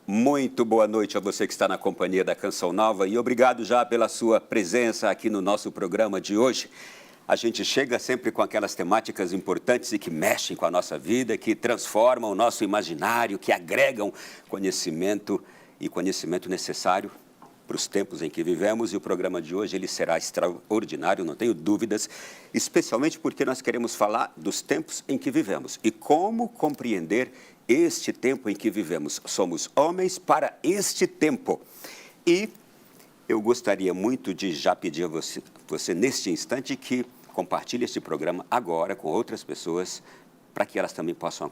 Muito boa noite a você que está na companhia da Canção Nova e obrigado já pela sua presença aqui no nosso programa de hoje. A gente chega sempre com aquelas temáticas importantes e que mexem com a nossa vida, que transformam o nosso imaginário, que agregam conhecimento e conhecimento necessário para os tempos em que vivemos. E o programa de hoje ele será extraordinário, não tenho dúvidas, especialmente porque nós queremos falar dos tempos em que vivemos e como compreender este tempo em que vivemos. Somos homens para este tempo. E eu gostaria muito de já pedir a você neste instante, que compartilhe este programa agora com outras pessoas, para que elas também possam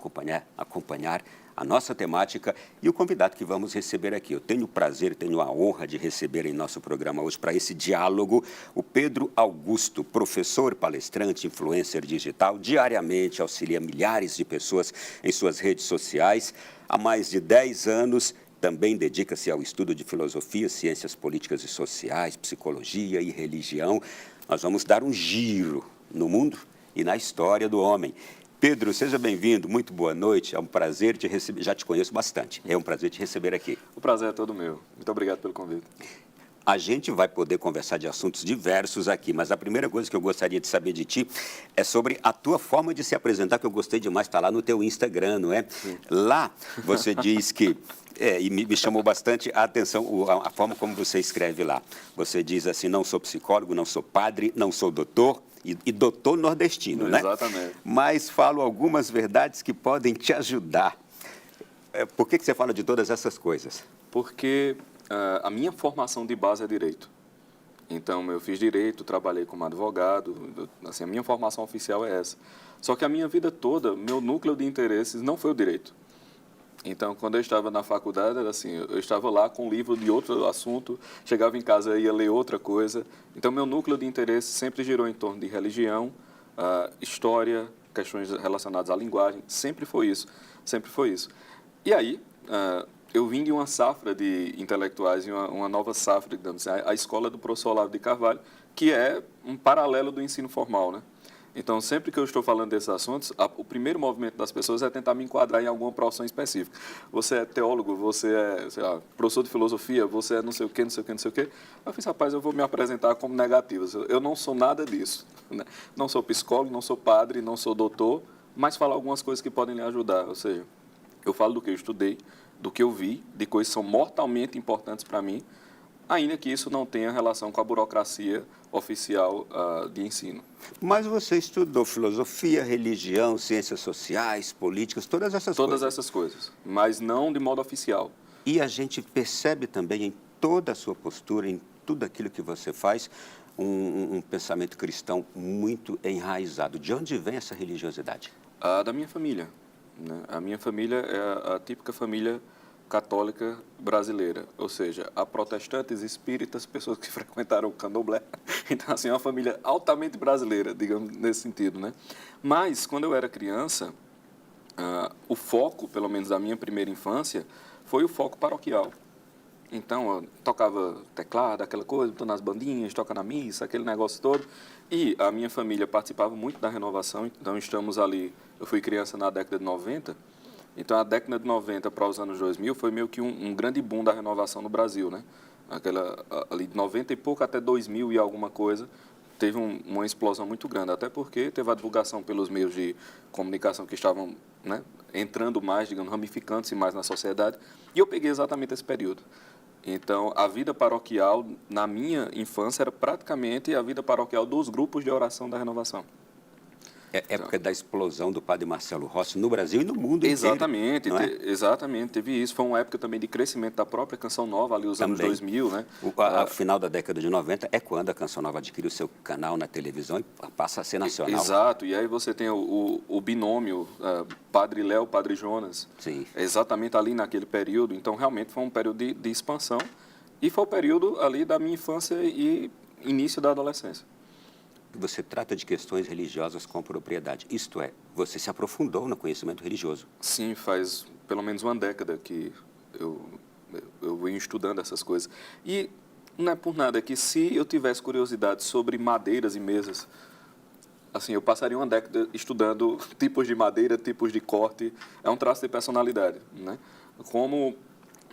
acompanhar a nossa temática e o convidado que vamos receber aqui. Eu tenho o prazer, tenho a honra de receber em nosso programa hoje, para esse diálogo, o Pedro Augusto, professor, palestrante, influencer digital, diariamente auxilia milhares de pessoas em suas redes sociais. Há mais de 10 anos, também dedica-se ao estudo de filosofia, ciências políticas e sociais, psicologia e religião. Nós vamos dar um giro no mundo e na história do homem. Pedro, seja bem-vindo, muito boa noite, é um prazer te receber, já te conheço bastante, é um prazer te receber aqui. O prazer é todo meu, muito obrigado pelo convite. A gente vai poder conversar de assuntos diversos aqui, mas a primeira coisa que eu gostaria de saber de ti é sobre a tua forma de se apresentar, que eu gostei demais, está lá no teu Instagram, não é? Sim. Lá você diz que, e me chamou bastante a atenção a forma como você escreve lá. Você diz assim, não sou psicólogo, não sou padre, não sou doutor, e doutor nordestino, né? Exatamente. Mas falo algumas verdades que podem te ajudar. Por que você fala de todas essas coisas? Porque a minha formação de base é direito. Então, eu fiz direito, trabalhei como advogado, assim, a minha formação oficial é essa. Só que a minha vida toda, meu núcleo de interesses não foi o direito. Então, quando eu estava na faculdade, era assim, eu estava lá com um livro de outro assunto, chegava em casa e ia ler outra coisa. Então, meu núcleo de interesse sempre girou em torno de religião, história, questões relacionadas à linguagem, sempre foi isso, sempre foi isso. E aí, eu vim de uma safra de intelectuais, e uma nova safra, digamos assim, a escola do professor Olavo de Carvalho, que é um paralelo do ensino formal, né? Então, sempre que eu estou falando desses assuntos, o primeiro movimento das pessoas é tentar me enquadrar em alguma profissão específica. Você é teólogo, você é, sei lá, professor de filosofia, você é não sei o quê, não sei o quê, não sei o quê. Eu fiz, rapaz, eu vou me apresentar como negativo. Eu não sou nada disso, né? Não sou psicólogo, não sou padre, não sou doutor, mas falo algumas coisas que podem lhe ajudar. Ou seja, eu falo do que eu estudei, do que eu vi, de coisas que são mortalmente importantes para mim, ainda que isso não tenha relação com a burocracia oficial de ensino. Mas você estudou filosofia, religião, ciências sociais, políticas, todas essas coisas? Todas essas coisas, mas não de modo oficial. E a gente percebe também em toda a sua postura, em tudo aquilo que você faz, um pensamento cristão muito enraizado. De onde vem essa religiosidade? Da minha família, né? A minha família é a típica família católica brasileira, ou seja, há protestantes, espíritas, pessoas que frequentaram o candomblé. Então, assim, é uma família altamente brasileira, digamos, nesse sentido, né? Mas, quando eu era criança, o foco, pelo menos da minha primeira infância, foi o foco paroquial. Então, eu tocava teclado, aquela coisa, tô nas bandinhas, toca na missa, aquele negócio todo. E a minha família participava muito da renovação, então estamos ali, eu fui criança na década de 90, então, a década de 90 para os anos 2000 foi meio que um grande boom da renovação no Brasil, né? Ali de 90 e pouco até 2000 e alguma coisa, teve uma explosão muito grande, até porque teve a divulgação pelos meios de comunicação que estavam, né, entrando mais, digamos, ramificando-se mais na sociedade, e eu peguei exatamente esse período. Então, a vida paroquial, na minha infância, era praticamente a vida paroquial dos grupos de oração da renovação. É época da explosão do padre Marcelo Rossi no Brasil e no mundo exatamente, inteiro. Exatamente, exatamente, teve isso. Foi uma época também de crescimento da própria Canção Nova, ali os anos 2000, né? O final da década de 90 é quando a Canção Nova adquire o seu canal na televisão e passa a ser nacional. Exato, e aí você tem o binômio Padre Léo, Padre Jonas. Sim. Exatamente ali naquele período. Então, realmente foi um período de expansão e foi o período ali da minha infância e início da adolescência. Você trata de questões religiosas com propriedade. Isto é, você se aprofundou no conhecimento religioso. Sim, faz pelo menos uma década que eu Eu venho estudando essas coisas. E não é por nada que se eu tivesse curiosidade sobre madeiras e mesas, assim, eu passaria uma década estudando tipos de madeira, tipos de corte. É um traço de personalidade, né? Como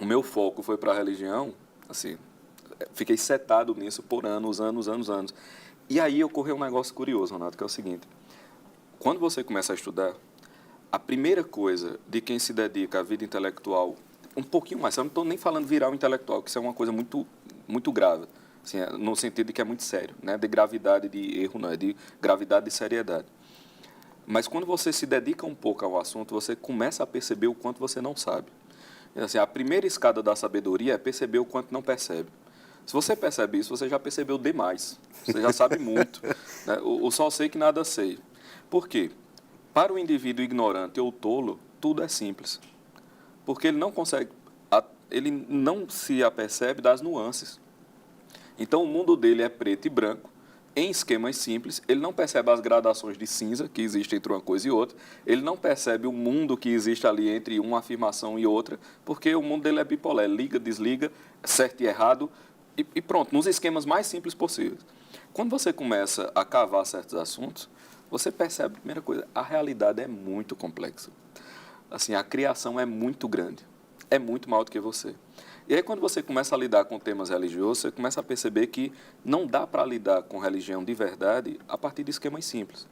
o meu foco foi para a religião, assim, fiquei setado nisso por anos. E aí ocorreu um negócio curioso, Ronaldo, que é o seguinte. Quando você começa a estudar, a primeira coisa de quem se dedica à vida intelectual, um pouquinho mais, eu não estou nem falando virar o intelectual, que isso é uma coisa muito, muito grave, assim, no sentido de que é muito sério, né? De gravidade de erro, não, é de gravidade de seriedade. Mas quando você se dedica um pouco ao assunto, você começa a perceber o quanto você não sabe. Assim, a primeira escada da sabedoria é perceber o quanto não percebe. Se você percebe isso, você já percebeu demais. Você já sabe muito. Né? O só sei que nada sei. Por quê? Para o indivíduo ignorante ou tolo, tudo é simples. Porque ele não consegue, ele não se apercebe das nuances. Então, o mundo dele é preto e branco, em esquemas simples. Ele não percebe as gradações de cinza que existem entre uma coisa e outra. Ele não percebe o mundo que existe ali entre uma afirmação e outra, porque o mundo dele é bipolar, liga, desliga, certo e errado, e pronto, nos esquemas mais simples possíveis. Quando você começa a cavar certos assuntos, você percebe, primeira coisa, a realidade é muito complexa. Assim, a criação é muito grande, é muito maior do que você. E aí, quando você começa a lidar com temas religiosos, você começa a perceber que não dá para lidar com religião de verdade a partir de esquemas simples.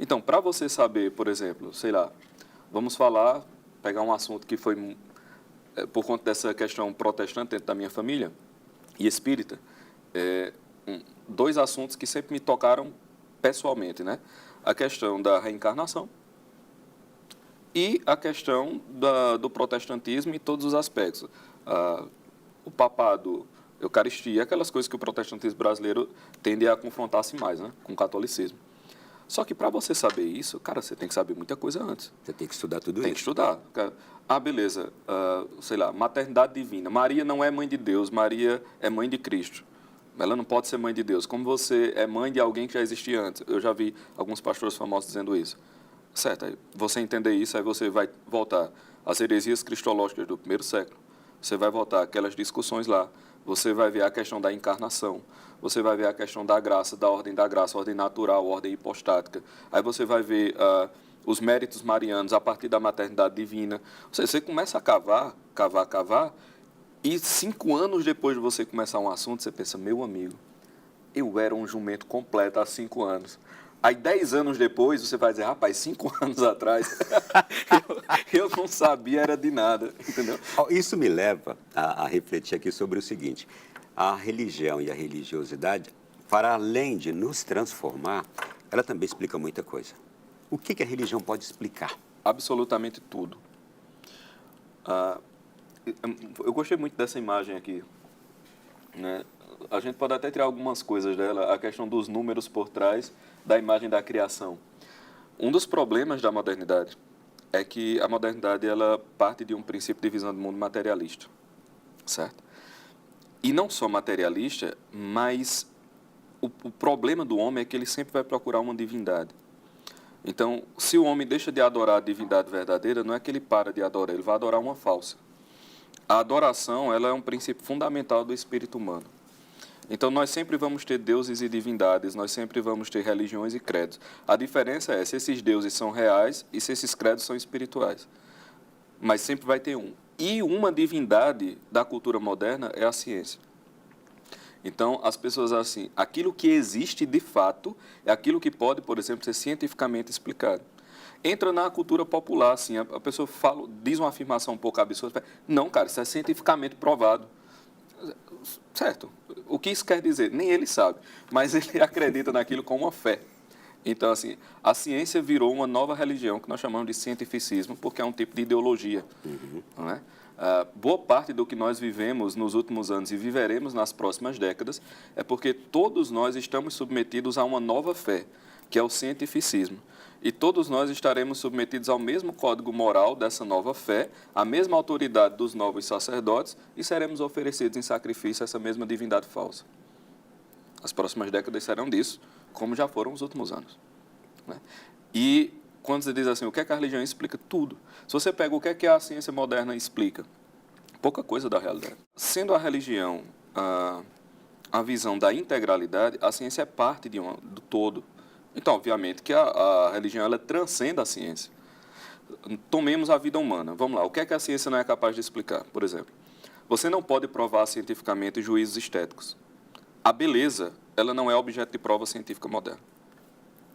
Então, para você saber, por exemplo, sei lá, vamos pegar um assunto que foi, por conta dessa questão protestante dentro da minha família, e espírita, dois assuntos que sempre me tocaram pessoalmente, né? A questão da reencarnação e a questão do protestantismo em todos os aspectos. O papado, Eucaristia, aquelas coisas que o protestantismo brasileiro tende a confrontar-se mais, né, com o catolicismo. Só que para você saber isso, cara, você tem que saber muita coisa antes. Você tem que estudar tudo isso. Tem que estudar. Beleza, sei lá, maternidade divina. Maria não é mãe de Deus, Maria é mãe de Cristo. Ela não pode ser mãe de Deus. Como você é mãe de alguém que já existia antes? Eu já vi alguns pastores famosos dizendo isso. Certo, aí você entender isso, aí você vai voltar às heresias cristológicas do primeiro século. Você vai voltar àquelas discussões lá. Você vai ver a questão da encarnação. Você vai ver a questão da graça, da ordem natural, ordem hipostática. Aí você vai ver os méritos marianos a partir da maternidade divina. Ou seja, você começa a cavar, e 5 anos depois de você começar um assunto, você pensa, meu amigo, eu era um jumento completo há 5 anos. Aí, 10 anos depois, você vai dizer, rapaz, 5 anos atrás, eu não sabia, era de nada, entendeu? Isso me leva a refletir aqui sobre o seguinte, a religião e a religiosidade, para além de nos transformar, ela também explica muita coisa. O que a religião pode explicar? Absolutamente tudo. Eu gostei muito dessa imagem aqui, né? A gente pode até tirar algumas coisas dela, a questão dos números por trás da imagem da criação. Um dos problemas da modernidade é que a modernidade ela parte de um princípio de visão do mundo materialista, certo? E não só materialista, mas o problema do homem é que ele sempre vai procurar uma divindade. Então, se o homem deixa de adorar a divindade verdadeira, não é que ele para de adorar, ele vai adorar uma falsa. A adoração ela é um princípio fundamental do espírito humano. Então, nós sempre vamos ter deuses e divindades, nós sempre vamos ter religiões e credos. A diferença é se esses deuses são reais e se esses credos são espirituais. Mas sempre vai ter um. E uma divindade da cultura moderna é a ciência. Então, as pessoas assim, aquilo que existe de fato é aquilo que pode, por exemplo, ser cientificamente explicado. Entra na cultura popular, assim, a pessoa diz uma afirmação um pouco absurda, não, cara, isso é cientificamente provado. Certo. O que isso quer dizer? Nem ele sabe, mas ele acredita naquilo com uma fé. Então, assim, a ciência virou uma nova religião que nós chamamos de cientificismo, porque é um tipo de ideologia. Não é? Boa parte do que nós vivemos nos últimos anos e viveremos nas próximas décadas é porque todos nós estamos submetidos a uma nova fé, que é o cientificismo. E todos nós estaremos submetidos ao mesmo código moral dessa nova fé, à mesma autoridade dos novos sacerdotes e seremos oferecidos em sacrifício a essa mesma divindade falsa. As próximas décadas serão disso, como já foram os últimos anos. Né? E quando você diz assim, o que é que a religião explica? Tudo. Se você pega o que é que a ciência moderna explica, pouca coisa da realidade. Sendo a religião a visão da integralidade, a ciência é parte do todo. Então, obviamente, que a religião ela transcende a ciência. Tomemos a vida humana. Vamos lá, o que é que a ciência não é capaz de explicar? Por exemplo, você não pode provar cientificamente juízos estéticos. A beleza, ela não é objeto de prova científica moderna.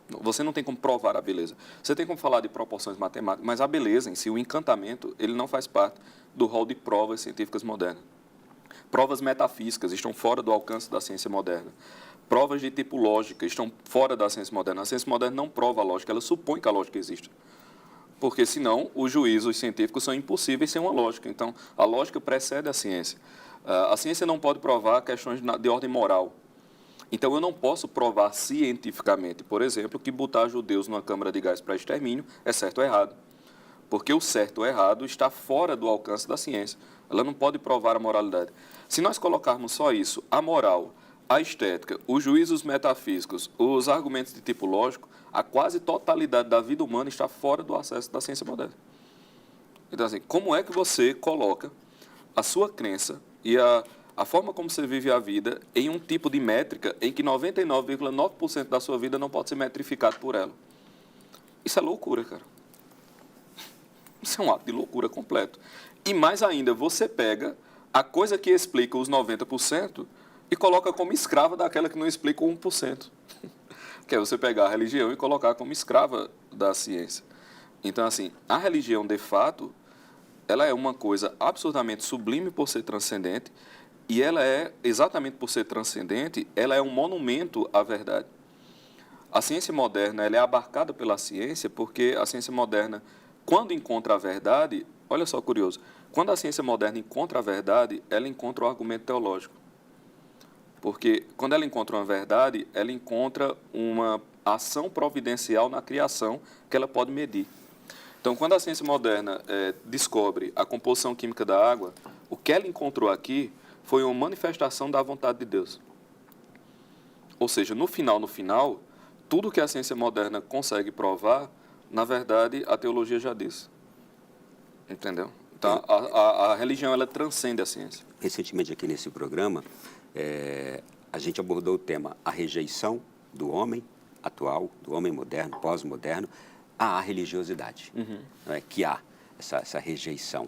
Você não tem como provar a beleza. Você tem como falar de proporções matemáticas, mas a beleza em si, o encantamento, ele não faz parte do rol de provas científicas modernas. Provas metafísicas estão fora do alcance da ciência moderna. Provas de tipo lógica estão fora da ciência moderna. A ciência moderna não prova a lógica, ela supõe que a lógica existe. Porque, senão, os juízos científicos são impossíveis sem uma lógica. Então, a lógica precede a ciência. A ciência não pode provar questões de ordem moral. Então, eu não posso provar cientificamente, por exemplo, que botar judeus numa câmara de gás para extermínio é certo ou errado. Porque o certo ou errado está fora do alcance da ciência. Ela não pode provar a moralidade. Se nós colocarmos só isso, a moral, a estética, os juízos metafísicos, os argumentos de tipo lógico, a quase totalidade da vida humana está fora do acesso da ciência moderna. Então, assim, como é que você coloca a sua crença e a forma como você vive a vida em um tipo de métrica em que 99,9% da sua vida não pode ser metrificado por ela? Isso é loucura, cara. Isso é um ato de loucura completo. E mais ainda, você pega a coisa que explica os 90% e coloca como escrava daquela que não explica o 1%. Que é você pegar a religião e colocar como escrava da ciência. Então, assim, a religião, de fato, ela é uma coisa absurdamente sublime por ser transcendente, e ela é, exatamente por ser transcendente, ela é um monumento à verdade. A ciência moderna ela é abarcada pela ciência porque a ciência moderna, quando encontra a verdade, olha só curioso, quando a ciência moderna encontra a verdade, ela encontra o argumento teológico. Porque quando ela encontra uma verdade, ela encontra uma ação providencial na criação que ela pode medir. Então, quando a ciência moderna descobre a composição química da água, o que ela encontrou aqui foi uma manifestação da vontade de Deus. Ou seja, no final, tudo que a ciência moderna consegue provar, na verdade, a teologia já disse. Entendeu? Então, a religião, ela transcende a ciência. Recentemente, aqui nesse programa, a gente abordou o tema a rejeição do homem atual, do homem moderno, pós-moderno, à religiosidade, que há essa rejeição.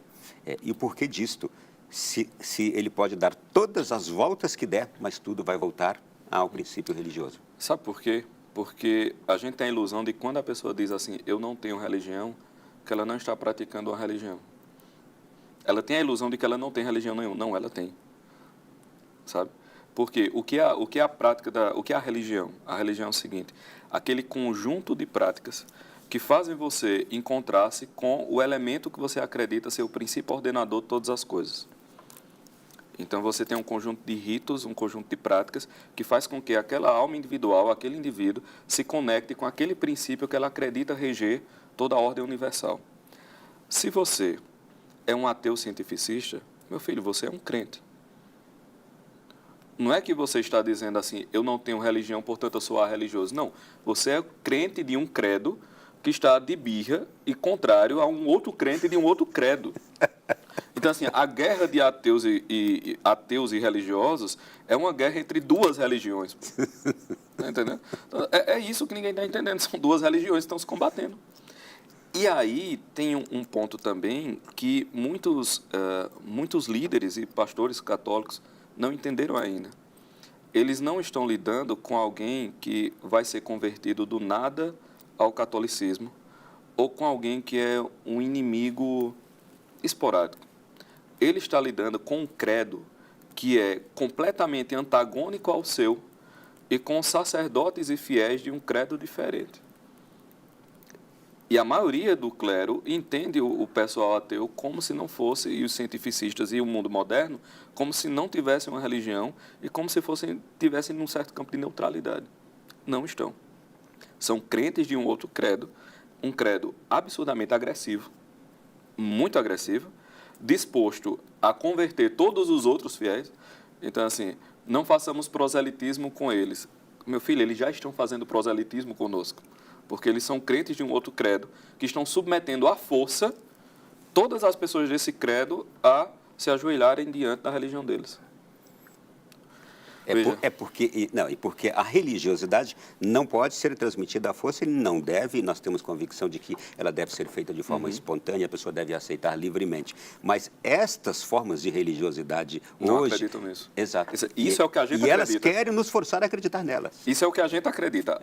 E o porquê disto? Se ele pode dar todas as voltas que der, mas tudo vai voltar ao princípio religioso. Sabe por quê? Porque a gente tem a ilusão de que quando a pessoa diz assim, eu não tenho religião, que ela não está praticando uma religião. Ela tem a ilusão de que ela não tem religião nenhuma. Não, ela tem. Sabe? Porque o que é a prática o que é a religião? A religião é o seguinte, aquele conjunto de práticas que fazem você encontrar-se com o elemento que você acredita ser o princípio ordenador de todas as coisas. Então, você tem um conjunto de ritos, um conjunto de práticas que faz com que aquela alma individual, aquele indivíduo, se conecte com aquele princípio que ela acredita reger toda a ordem universal. Se você é um ateu cientificista, meu filho, você é um crente. Não é que você está dizendo assim, eu não tenho religião, portanto eu sou religioso. Não, você é crente de um credo que está de birra e contrário a um outro crente de um outro credo. Então, assim, a guerra de ateus e religiosos é uma guerra entre duas religiões. Tá entendendo? Então, é isso que ninguém está entendendo. São duas religiões que estão se combatendo. E aí tem um ponto também que muitos líderes e pastores católicos não entenderam ainda. Eles não estão lidando com alguém que vai ser convertido do nada ao catolicismo ou com alguém que é um inimigo esporádico. Ele está lidando com um credo que é completamente antagônico ao seu e com sacerdotes e fiéis de um credo diferente. E a maioria do clero entende o pessoal ateu como se não fosse, e os cientificistas e o mundo moderno, como se não tivessem uma religião e como se tivessem num certo campo de neutralidade. Não estão. São crentes de um outro credo, um credo absurdamente agressivo, muito agressivo, disposto a converter todos os outros fiéis. Então, assim, não façamos proselitismo com eles. Meu filho, eles já estão fazendo proselitismo conosco, porque eles são crentes de um outro credo, que estão submetendo à força todas as pessoas desse credo à se ajoelharem diante da religião deles. Porque a religiosidade não pode ser transmitida à força e não deve, nós temos convicção de que ela deve ser feita de forma espontânea, a pessoa deve aceitar livremente. Mas estas formas de religiosidade não hoje... acreditam nisso. Exato. Isso é o que a gente acredita. E elas querem nos forçar a acreditar nelas. Isso é o que a gente acredita.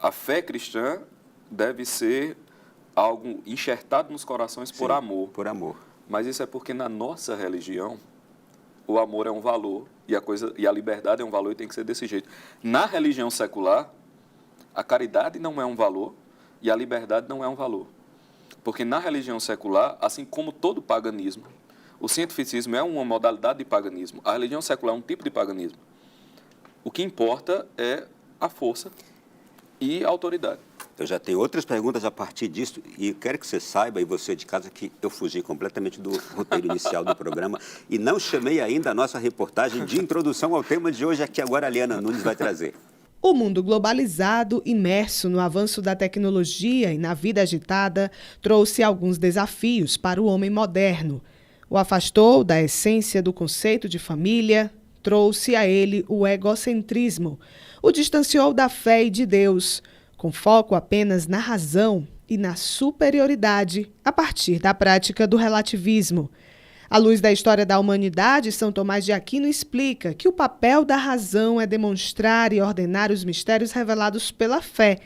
A fé cristã deve ser algo enxertado nos corações por amor. Por amor. Mas isso é porque na nossa religião o amor é um valor e a liberdade é um valor e tem que ser desse jeito. Na religião secular, a caridade não é um valor e a liberdade não é um valor. Porque na religião secular, assim como todo paganismo, o cientificismo é uma modalidade de paganismo. A religião secular é um tipo de paganismo. O que importa é a força e a autoridade. Eu já tenho outras perguntas a partir disso e quero que você saiba, e você de casa, que eu fugi completamente do roteiro inicial do programa e não chamei ainda a nossa reportagem de introdução ao tema de hoje, que agora a Liana Nunes vai trazer. O mundo globalizado, imerso no avanço da tecnologia e na vida agitada, trouxe alguns desafios para o homem moderno. O afastou da essência do conceito de família, trouxe a ele o egocentrismo, o distanciou da fé e de Deus, com foco apenas na razão e na superioridade a partir da prática do relativismo. À luz da história da humanidade, São Tomás de Aquino explica que o papel da razão é demonstrar e ordenar os mistérios revelados pela fé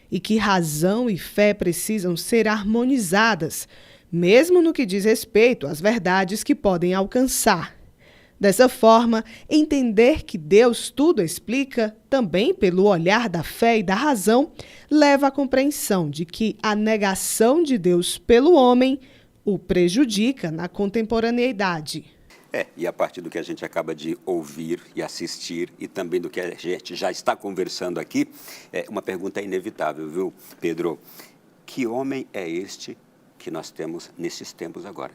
e que razão e fé precisam ser harmonizadas, mesmo no que diz respeito às verdades que podem alcançar. Dessa forma, entender que Deus tudo explica, também pelo olhar da fé e da razão, leva à compreensão de que a negação de Deus pelo homem o prejudica na contemporaneidade. E a partir do que a gente acaba de ouvir e assistir e também do que a gente já está conversando aqui, uma pergunta inevitável, viu, Pedro? Que homem é este que nós temos nesses tempos agora?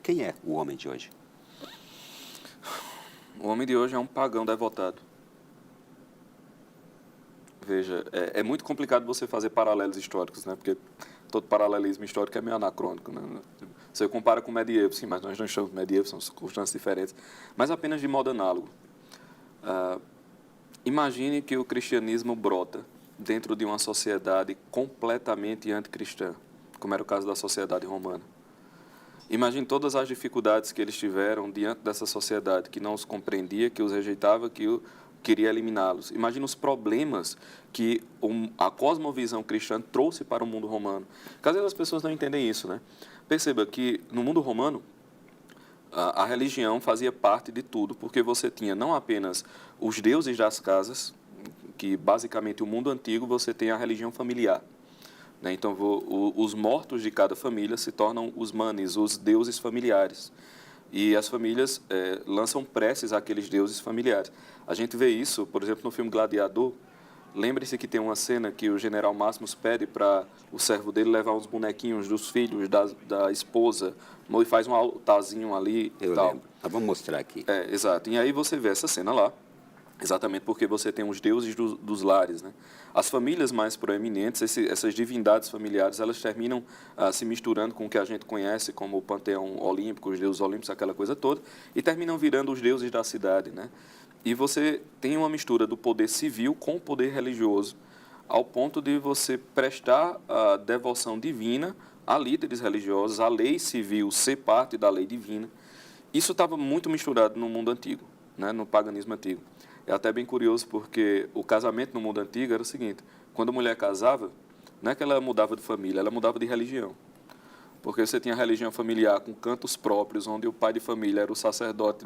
Quem é o homem de hoje? O homem de hoje é um pagão devotado. Veja, é muito complicado você fazer paralelos históricos, né? Porque todo paralelismo histórico é meio anacrônico, né? Você compara com o medievo, sim, mas nós não estamos medievo, são circunstâncias diferentes. Mas apenas de modo análogo. Imagine que o cristianismo brota dentro de uma sociedade completamente anticristã, como era o caso da sociedade romana. Imagine todas as dificuldades que eles tiveram diante dessa sociedade que não os compreendia, que os rejeitava, que queria eliminá-los. Imagine os problemas que a cosmovisão cristã trouxe para o mundo romano. Porque às vezes as pessoas não entendem isso, né? Perceba que no mundo romano, a religião fazia parte de tudo, porque você tinha não apenas os deuses das casas, que basicamente o mundo antigo você tem a religião familiar. Então, os mortos de cada família se tornam os manes, os deuses familiares. E as famílias lançam preces àqueles deuses familiares. A gente vê isso, por exemplo, no filme Gladiador. Lembre-se que tem uma cena que o general Máximos pede para o servo dele levar uns bonequinhos dos filhos, da esposa, e faz um altarzinho ali e tal. Lembro. Vamos mostrar aqui. Exato. E aí você vê essa cena lá. Exatamente porque você tem os deuses dos lares, né? As famílias mais proeminentes, essas divindades familiares, elas terminam se misturando com o que a gente conhece como o panteão olímpico, os deuses olímpicos, aquela coisa toda, e terminam virando os deuses da cidade, né? E você tem uma mistura do poder civil com o poder religioso, ao ponto de você prestar a devoção divina a líderes religiosos, a lei civil ser parte da lei divina. Isso estava muito misturado no mundo antigo, né? No paganismo antigo. É até bem curioso porque o casamento no mundo antigo era o seguinte: quando a mulher casava, não é que ela mudava de família, ela mudava de religião. Porque você tinha a religião familiar com cantos próprios, onde o pai de família era o sacerdote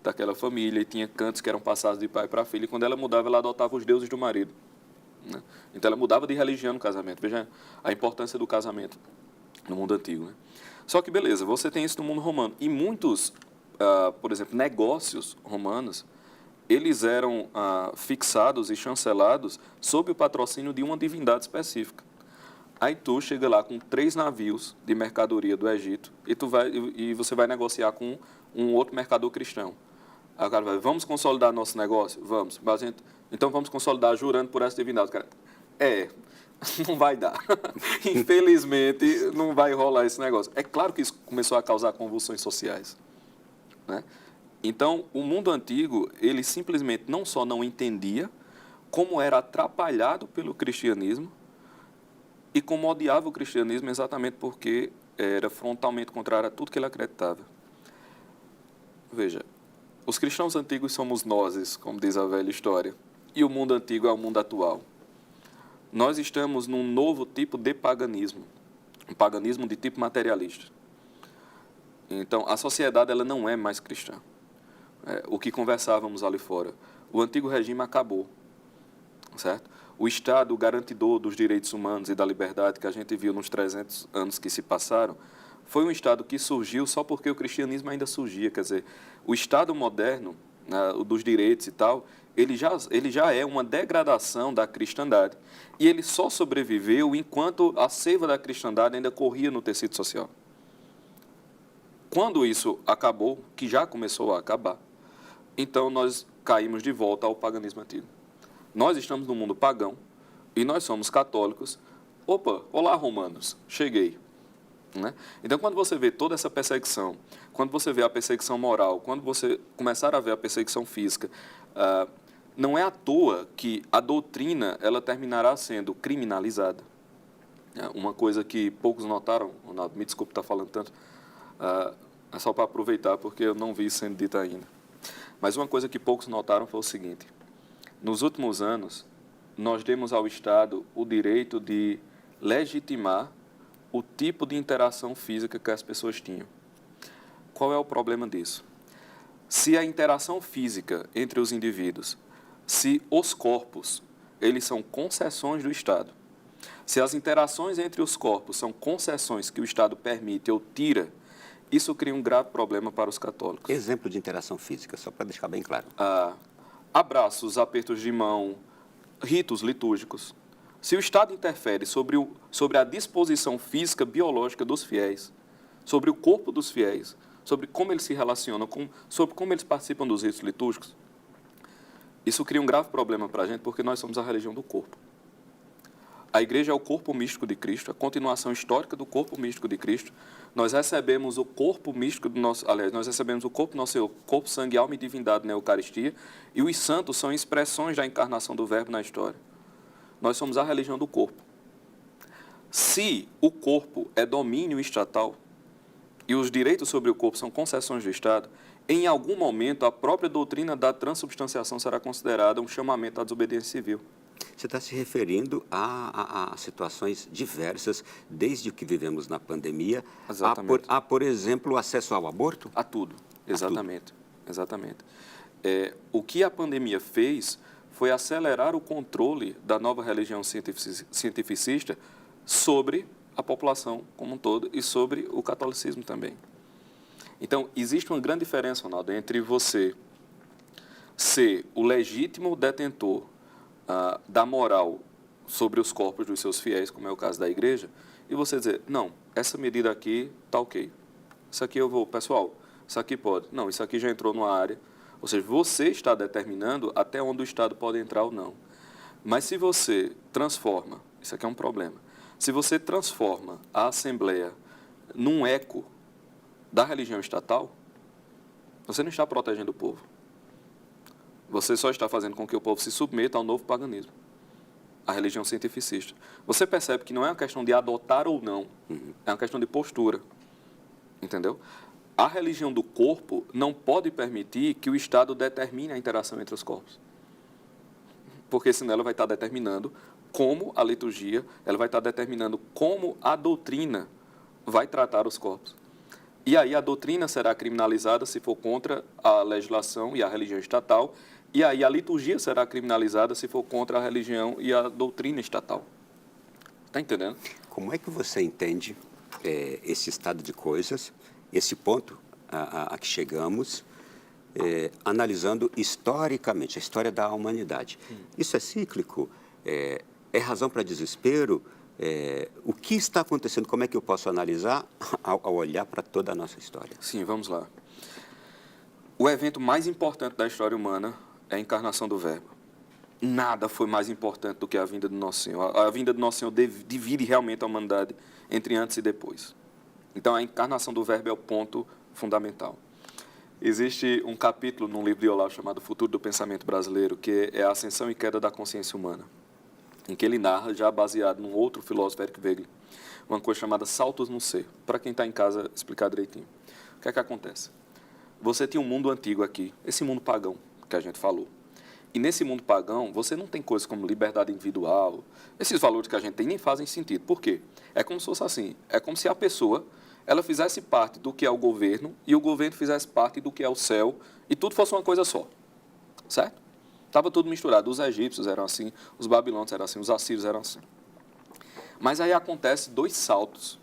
daquela família, e tinha cantos que eram passados de pai para filho, e quando ela mudava, ela adotava os deuses do marido, né? Então ela mudava de religião no casamento. Veja a importância do casamento no mundo antigo, né? Só que beleza, você tem isso no mundo romano. E muitos, por exemplo, negócios romanos, eles eram fixados e chancelados sob o patrocínio de uma divindade específica. Aí tu chega lá com 3 navios de mercadoria do Egito e você vai negociar com um outro mercador cristão. Aí o cara vai, vamos consolidar nosso negócio? Vamos. Então vamos consolidar jurando por essa divindade. O cara, Não vai dar. Infelizmente, não vai rolar esse negócio. É claro que isso começou a causar convulsões sociais, né? Então, o mundo antigo, ele simplesmente não só não entendia, como era atrapalhado pelo cristianismo e como odiava o cristianismo exatamente porque era frontalmente contrário a tudo que ele acreditava. Veja, os cristãos antigos somos nós, como diz a velha história, e o mundo antigo é o mundo atual. Nós estamos num novo tipo de paganismo, um paganismo de tipo materialista. Então, a sociedade ela não é mais cristã. O que conversávamos ali fora, o antigo regime acabou, certo? O Estado garantidor dos direitos humanos e da liberdade que a gente viu nos 300 anos que se passaram, foi um Estado que surgiu só porque o cristianismo ainda surgia. Quer dizer, o Estado moderno, né, dos direitos e tal, ele já é uma degradação da cristandade. E ele só sobreviveu enquanto a seiva da cristandade ainda corria no tecido social. Quando isso acabou, que já começou a acabar, então nós caímos de volta ao paganismo antigo. Nós estamos no mundo pagão e nós somos católicos. Opa, olá romanos, cheguei. Né? Então, quando você vê toda essa perseguição, quando você vê a perseguição moral, quando você começar a ver a perseguição física, não é à toa que a doutrina ela terminará sendo criminalizada. Uma coisa que poucos notaram, Ronaldo, me desculpe estar falando tanto, é só para aproveitar, porque eu não vi isso sendo dito ainda. Mas uma coisa que poucos notaram foi o seguinte: nos últimos anos, nós demos ao Estado o direito de legitimar o tipo de interação física que as pessoas tinham. Qual é o problema disso? Se a interação física entre os indivíduos, se os corpos, eles são concessões do Estado, se as interações entre os corpos são concessões que o Estado permite ou tira, isso cria um grave problema para os católicos. Exemplo de interação física, só para deixar bem claro. Abraços, apertos de mão, ritos litúrgicos. Se o Estado interfere sobre a disposição física biológica dos fiéis, sobre o corpo dos fiéis, sobre como eles se relacionam, sobre como eles participam dos ritos litúrgicos, isso cria um grave problema para a gente, porque nós somos a religião do corpo. A igreja é o corpo místico de Cristo, a continuação histórica do corpo místico de Cristo. Nós recebemos o corpo místico do nosso, aliás, nós recebemos o corpo nosso, corpo, sangue, alma e divindade na Eucaristia, e os santos são expressões da encarnação do Verbo na história. Nós somos a religião do corpo. Se o corpo é domínio estatal e os direitos sobre o corpo são concessões do Estado, em algum momento a própria doutrina da transubstanciação será considerada um chamamento à desobediência civil. Você está se referindo a situações diversas, desde o que vivemos na pandemia, por exemplo, o acesso ao aborto? A tudo, exatamente. Exatamente. O que a pandemia fez foi acelerar o controle da nova religião cientificista sobre a população como um todo e sobre o catolicismo também. Então, existe uma grande diferença, Ronaldo, entre você ser o legítimo detentor da moral sobre os corpos dos seus fiéis, como é o caso da igreja, e você dizer, não, essa medida aqui está ok. Isso aqui eu vou, pessoal, isso aqui pode. Não, isso aqui já entrou numa área. Ou seja, você está determinando até onde o Estado pode entrar ou não. Mas se você transforma, isso aqui é um problema, se você transforma a Assembleia num eco da religião estatal, você não está protegendo o povo. Você só está fazendo com que o povo se submeta ao novo paganismo, à religião cientificista. Você percebe que não é uma questão de adotar ou não, é uma questão de postura, entendeu? A religião do corpo não pode permitir que o Estado determine a interação entre os corpos, porque senão ela vai estar determinando como a liturgia, ela vai estar determinando como a doutrina vai tratar os corpos. E aí a doutrina será criminalizada se for contra a legislação e a religião estatal, e aí a liturgia será criminalizada se for contra a religião e a doutrina estatal. Está entendendo? Como é que você entende esse estado de coisas, esse ponto a que chegamos, analisando historicamente a história da humanidade? Isso é cíclico? É razão para desespero? O que está acontecendo? Como é que eu posso analisar ao olhar para toda a nossa história? Sim, vamos lá. O evento mais importante da história humana é a encarnação do Verbo. nada foi mais importante do que a vinda do Nosso Senhor. A vinda do Nosso Senhor divide realmente a humanidade entre antes e depois. Então, a encarnação do Verbo é o ponto fundamental. Existe um capítulo num livro de Olavo chamado Futuro do Pensamento Brasileiro, que é a Ascensão e Queda da Consciência Humana, em que ele narra, já baseado num outro filósofo, Eric Wegelin, uma coisa chamada saltos no ser. Para quem está em casa, explicar direitinho. O que é que acontece? Você tinha um mundo antigo aqui, esse mundo pagão que a gente falou. E nesse mundo pagão, você não tem coisas como liberdade individual. Esses valores que a gente tem nem fazem sentido. Por quê? É como se fosse assim. É como se a pessoa ela fizesse parte do que é o governo e o governo fizesse parte do que é o céu e tudo fosse uma coisa só. Certo? Estava tudo misturado. Os egípcios eram assim, os babilônios eram assim, os assírios eram assim. Mas aí acontece 2 saltos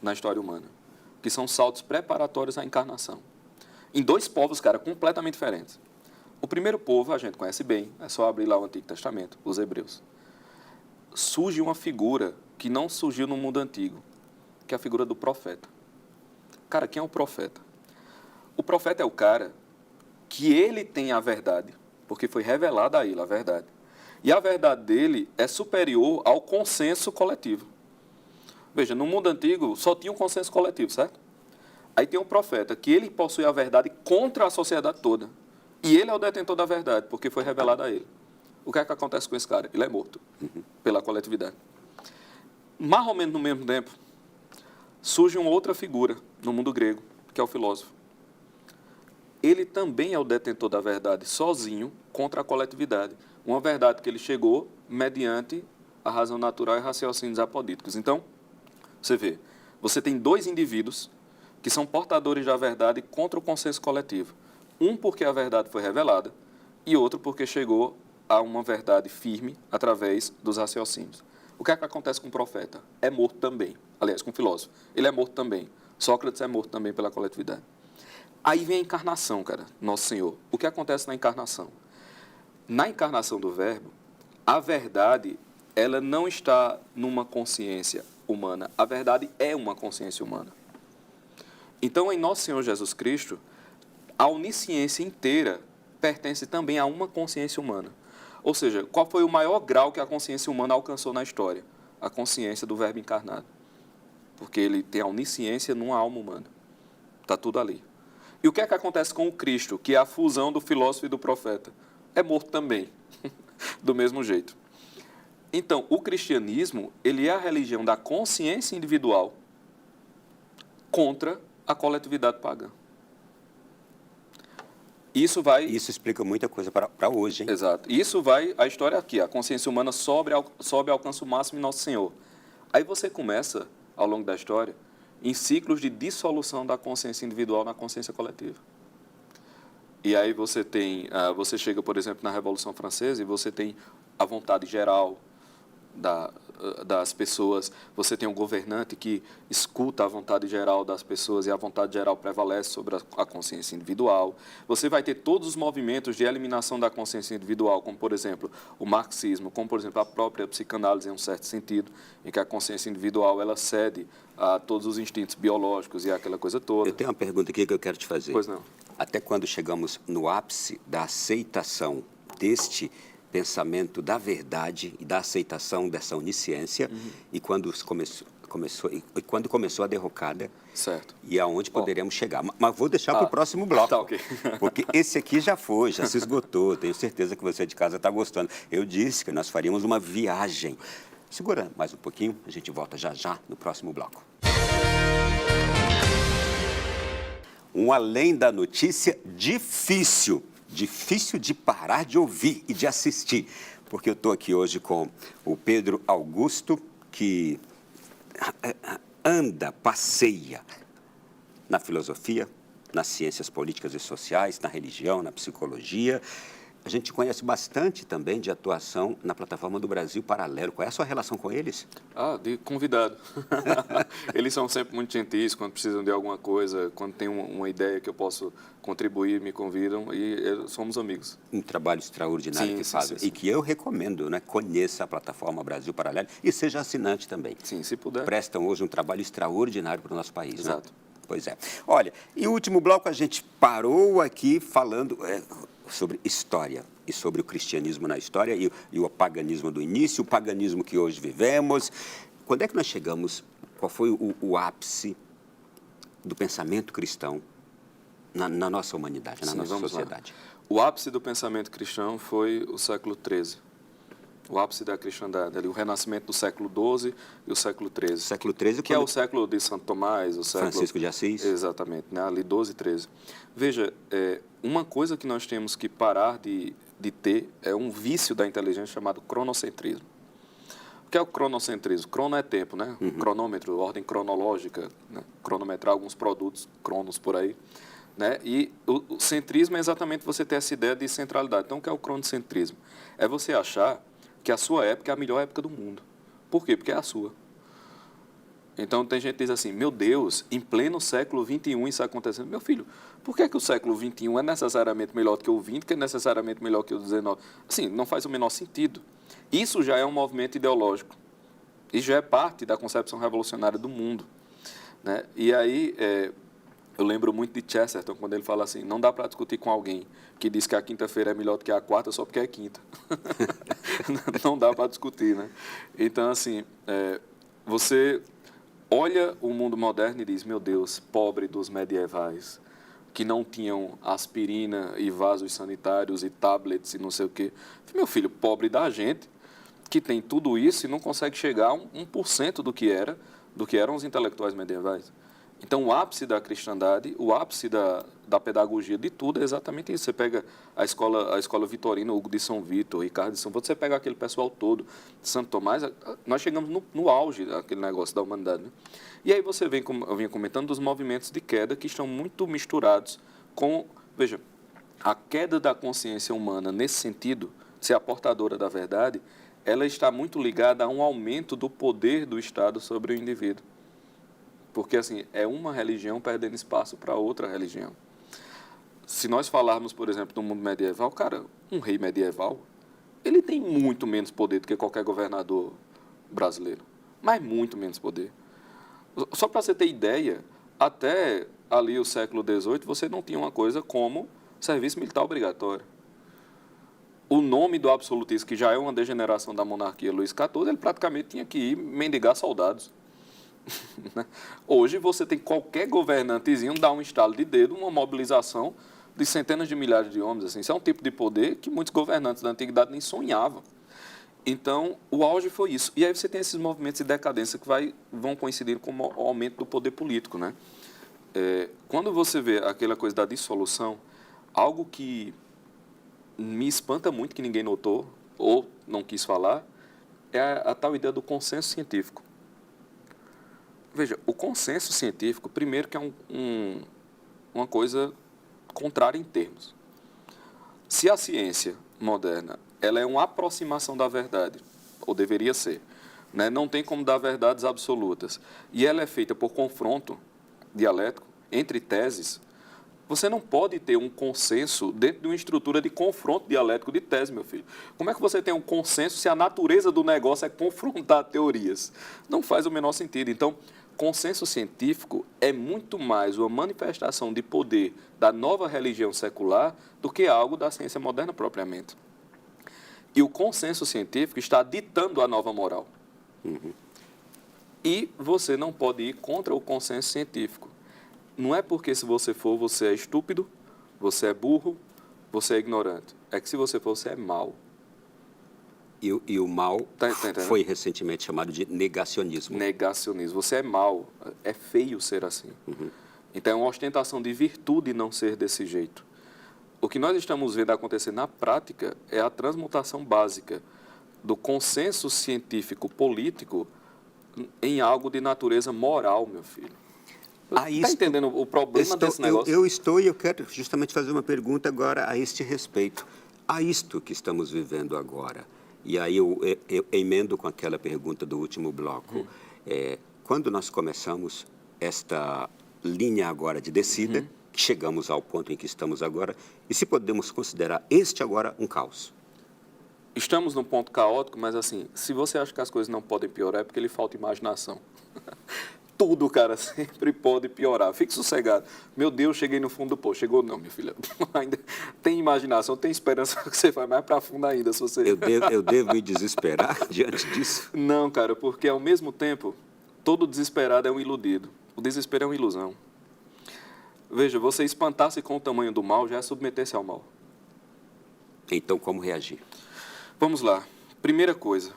na história humana, que são saltos preparatórios à encarnação. Em 2 povos, cara, completamente diferentes. O primeiro povo, a gente conhece bem, é só abrir lá o Antigo Testamento, os hebreus. Surge uma figura que não surgiu no mundo antigo, que é a figura do profeta. Cara, quem é o profeta? O profeta é o cara que ele tem a verdade, porque foi revelada a ele a verdade. E a verdade dele é superior ao consenso coletivo. Veja, no mundo antigo só tinha um consenso coletivo, certo? Aí tem um profeta que ele possui a verdade contra a sociedade toda. E ele é o detentor da verdade, porque foi revelada a ele. O que é que acontece com esse cara? Ele é morto pela coletividade. Mais ou menos no mesmo tempo, surge uma outra figura no mundo grego, que é o filósofo. Ele também é o detentor da verdade sozinho contra a coletividade. Uma verdade que ele chegou mediante a razão natural e raciocínios apodíticos. Então, você vê, você tem 2 indivíduos que são portadores da verdade contra o consenso coletivo. Um porque a verdade foi revelada e outro porque chegou a uma verdade firme através dos raciocínios. O que é que acontece com o profeta? É morto também. Aliás, com o filósofo. Ele é morto também. Sócrates é morto também pela coletividade. Aí vem a encarnação, cara, Nosso Senhor. O que acontece na encarnação? Na encarnação do Verbo, a verdade, ela não está numa consciência humana. A verdade é uma consciência humana. Então, em Nosso Senhor Jesus Cristo, a onisciência inteira pertence também a uma consciência humana. Ou seja, qual foi o maior grau que a consciência humana alcançou na história? A consciência do Verbo encarnado. Porque ele tem a onisciência numa alma humana. Está tudo ali. E o que é que acontece com o Cristo, que é a fusão do filósofo e do profeta? É morto também, do mesmo jeito. Então, o cristianismo, ele é a religião da consciência individual contra a coletividade pagã. Isso explica muita coisa para hoje, hein? Exato. Isso vai, a história aqui, a consciência humana sobe e alcança o máximo em Nosso Senhor. Aí você começa, ao longo da história, em ciclos de dissolução da consciência individual na consciência coletiva. E aí você você chega, por exemplo, na Revolução Francesa e você tem a vontade geral das pessoas, você tem um governante que escuta a vontade geral das pessoas e a vontade geral prevalece sobre a consciência individual. Você vai ter todos os movimentos de eliminação da consciência individual, como, por exemplo, o marxismo, como, por exemplo, a própria psicanálise, em um certo sentido, em que a consciência individual ela cede a todos os instintos biológicos e aquela coisa toda. Eu tenho uma pergunta aqui que eu quero te fazer. Pois não. Até quando chegamos no ápice da aceitação deste pensamento da verdade e da aceitação dessa onisciência e quando começou a derrocada, certo, e aonde poderemos chegar. Mas vou deixar para o próximo bloco, tá, okay. Porque esse aqui já se esgotou. Tenho certeza que você de casa está gostando. Eu disse que nós faríamos uma viagem. Segura mais um pouquinho, a gente volta já no próximo bloco. Um além da notícia difícil de parar de ouvir e de assistir, porque eu estou aqui hoje com o Pedro Augusto, que passeia na filosofia, nas ciências políticas e sociais, na religião, na psicologia. A gente conhece bastante também de atuação na plataforma do Brasil Paralelo. Qual é a sua relação com eles? De convidado. Eles são sempre muito gentis quando precisam de alguma coisa, quando tem uma ideia que eu posso contribuir, me convidam e somos amigos. Um trabalho extraordinário que fazem e que eu recomendo, né? Conheça a plataforma Brasil Paralelo e seja assinante também. Sim, se puder. Prestam hoje um trabalho extraordinário para o nosso país. Exato. Né? Pois é. Olha, em último bloco a gente parou aqui falando... sobre história e sobre o cristianismo na história e o paganismo do início, o paganismo que hoje vivemos. Quando é que nós chegamos, qual foi o ápice do pensamento cristão na nossa humanidade, na nossa sociedade? O ápice do pensamento cristão foi o século XIII. O ápice da cristandade, ali, o renascimento do século XII e o século XIII. Século XIII, que é o século de Santo Tomás, o século... Francisco de Assis. Exatamente, né? Ali 12 e 13. Veja, uma coisa que nós temos que parar de ter é um vício da inteligência chamado cronocentrismo. O que é o cronocentrismo? Crono é tempo, né? Cronômetro, ordem cronológica, né? Cronometrar alguns produtos, cronos por aí. Né? E o centrismo é exatamente você ter essa ideia de centralidade. Então, o que é o cronocentrismo? É você achar que a sua época é a melhor época do mundo. Por quê? Porque é a sua. Então, tem gente que diz assim, meu Deus, em pleno século XXI isso está acontecendo. Meu filho, por que o século XXI é necessariamente melhor do que o XX, que é necessariamente melhor que o XIX? Assim, não faz o menor sentido. Isso já é um movimento ideológico. Isso já é parte da concepção revolucionária do mundo. Né? E aí, eu lembro muito de Chesterton, quando ele fala assim, não dá para discutir com alguém que diz que a quinta-feira é melhor do que a quarta só porque é quinta. Não dá para discutir, né? Então, assim, você olha o mundo moderno e diz, meu Deus, pobre dos medievais, que não tinham aspirina e vasos sanitários e tablets e não sei o quê. Meu filho, pobre da gente, que tem tudo isso e não consegue chegar a 1% do que eram os intelectuais medievais. Então, o ápice da cristandade, o ápice da pedagogia de tudo é exatamente isso. Você pega a escola vitorina, Hugo de São Vítor, Ricardo de São Vítor, você pega aquele pessoal todo, Santo Tomás, nós chegamos no auge daquele negócio da humanidade. Né? E aí você vem, como eu vinha comentando, dos movimentos de queda que estão muito misturados com... Veja, a queda da consciência humana, nesse sentido, de ser a portadora da verdade, ela está muito ligada a um aumento do poder do Estado sobre o indivíduo. Porque, assim, é uma religião perdendo espaço para outra religião. Se nós falarmos, por exemplo, do mundo medieval, cara, um rei medieval, ele tem muito menos poder do que qualquer governador brasileiro. Mas muito menos poder. Só para você ter ideia, até ali o século XVIII, você não tinha uma coisa como serviço militar obrigatório. O nome do absolutismo, que já é uma degeneração da monarquia Luís XIV, ele praticamente tinha que ir mendigar soldados. Hoje você tem qualquer governantezinho dar um estalo de dedo, uma mobilização de centenas de milhares de homens. Assim. Isso é um tipo de poder que muitos governantes da antiguidade nem sonhavam. Então, o auge foi isso. E aí você tem esses movimentos de decadência que vão coincidir com o aumento do poder político. Né? Quando você vê aquela coisa da dissolução, algo que me espanta muito, que ninguém notou ou não quis falar, é a tal ideia do consenso científico. Veja, o consenso científico, primeiro que é uma coisa contrária em termos. Se a ciência moderna ela é uma aproximação da verdade, ou deveria ser, né? Não tem como dar verdades absolutas, e ela é feita por confronto dialético entre teses, você não pode ter um consenso dentro de uma estrutura de confronto dialético de tese, meu filho. Como é que você tem um consenso se a natureza do negócio é confrontar teorias? Não faz o menor sentido. Então, consenso científico é muito mais uma manifestação de poder da nova religião secular do que algo da ciência moderna propriamente. E o consenso científico está ditando a nova moral. E você não pode ir contra o consenso científico. Não é porque se você for, você é estúpido, você é burro, você é ignorante. É que se você for, você é mau. E o mal foi recentemente chamado de negacionismo. Negacionismo. Você é mau. É feio ser assim. Então, é uma ostentação de virtude não ser desse jeito. O que nós estamos vendo acontecer na prática é a transmutação básica do consenso científico-político em algo de natureza moral, meu filho. Está entendendo o problema desse negócio? Eu estou e eu quero justamente fazer uma pergunta agora a este respeito. A isto que estamos vivendo agora. E aí eu emendo com aquela pergunta do último bloco. Quando nós começamos esta linha agora de descida, chegamos ao ponto em que estamos agora, e se podemos considerar este agora um caos? Estamos num ponto caótico, mas assim, se você acha que as coisas não podem piorar, é porque lhe falta imaginação. tudo, cara, sempre pode piorar. Fique sossegado. Meu Deus, cheguei no fundo do poço. Chegou não, minha filha. Ainda tem imaginação, tem esperança que você vai mais para fundo ainda. Se você... Eu devo me desesperar diante disso? Não, cara, porque ao mesmo tempo, todo desesperado é um iludido. O desespero é uma ilusão. Veja, você espantar-se com o tamanho do mal já é submeter-se ao mal. Então, como reagir? Vamos lá. Primeira coisa,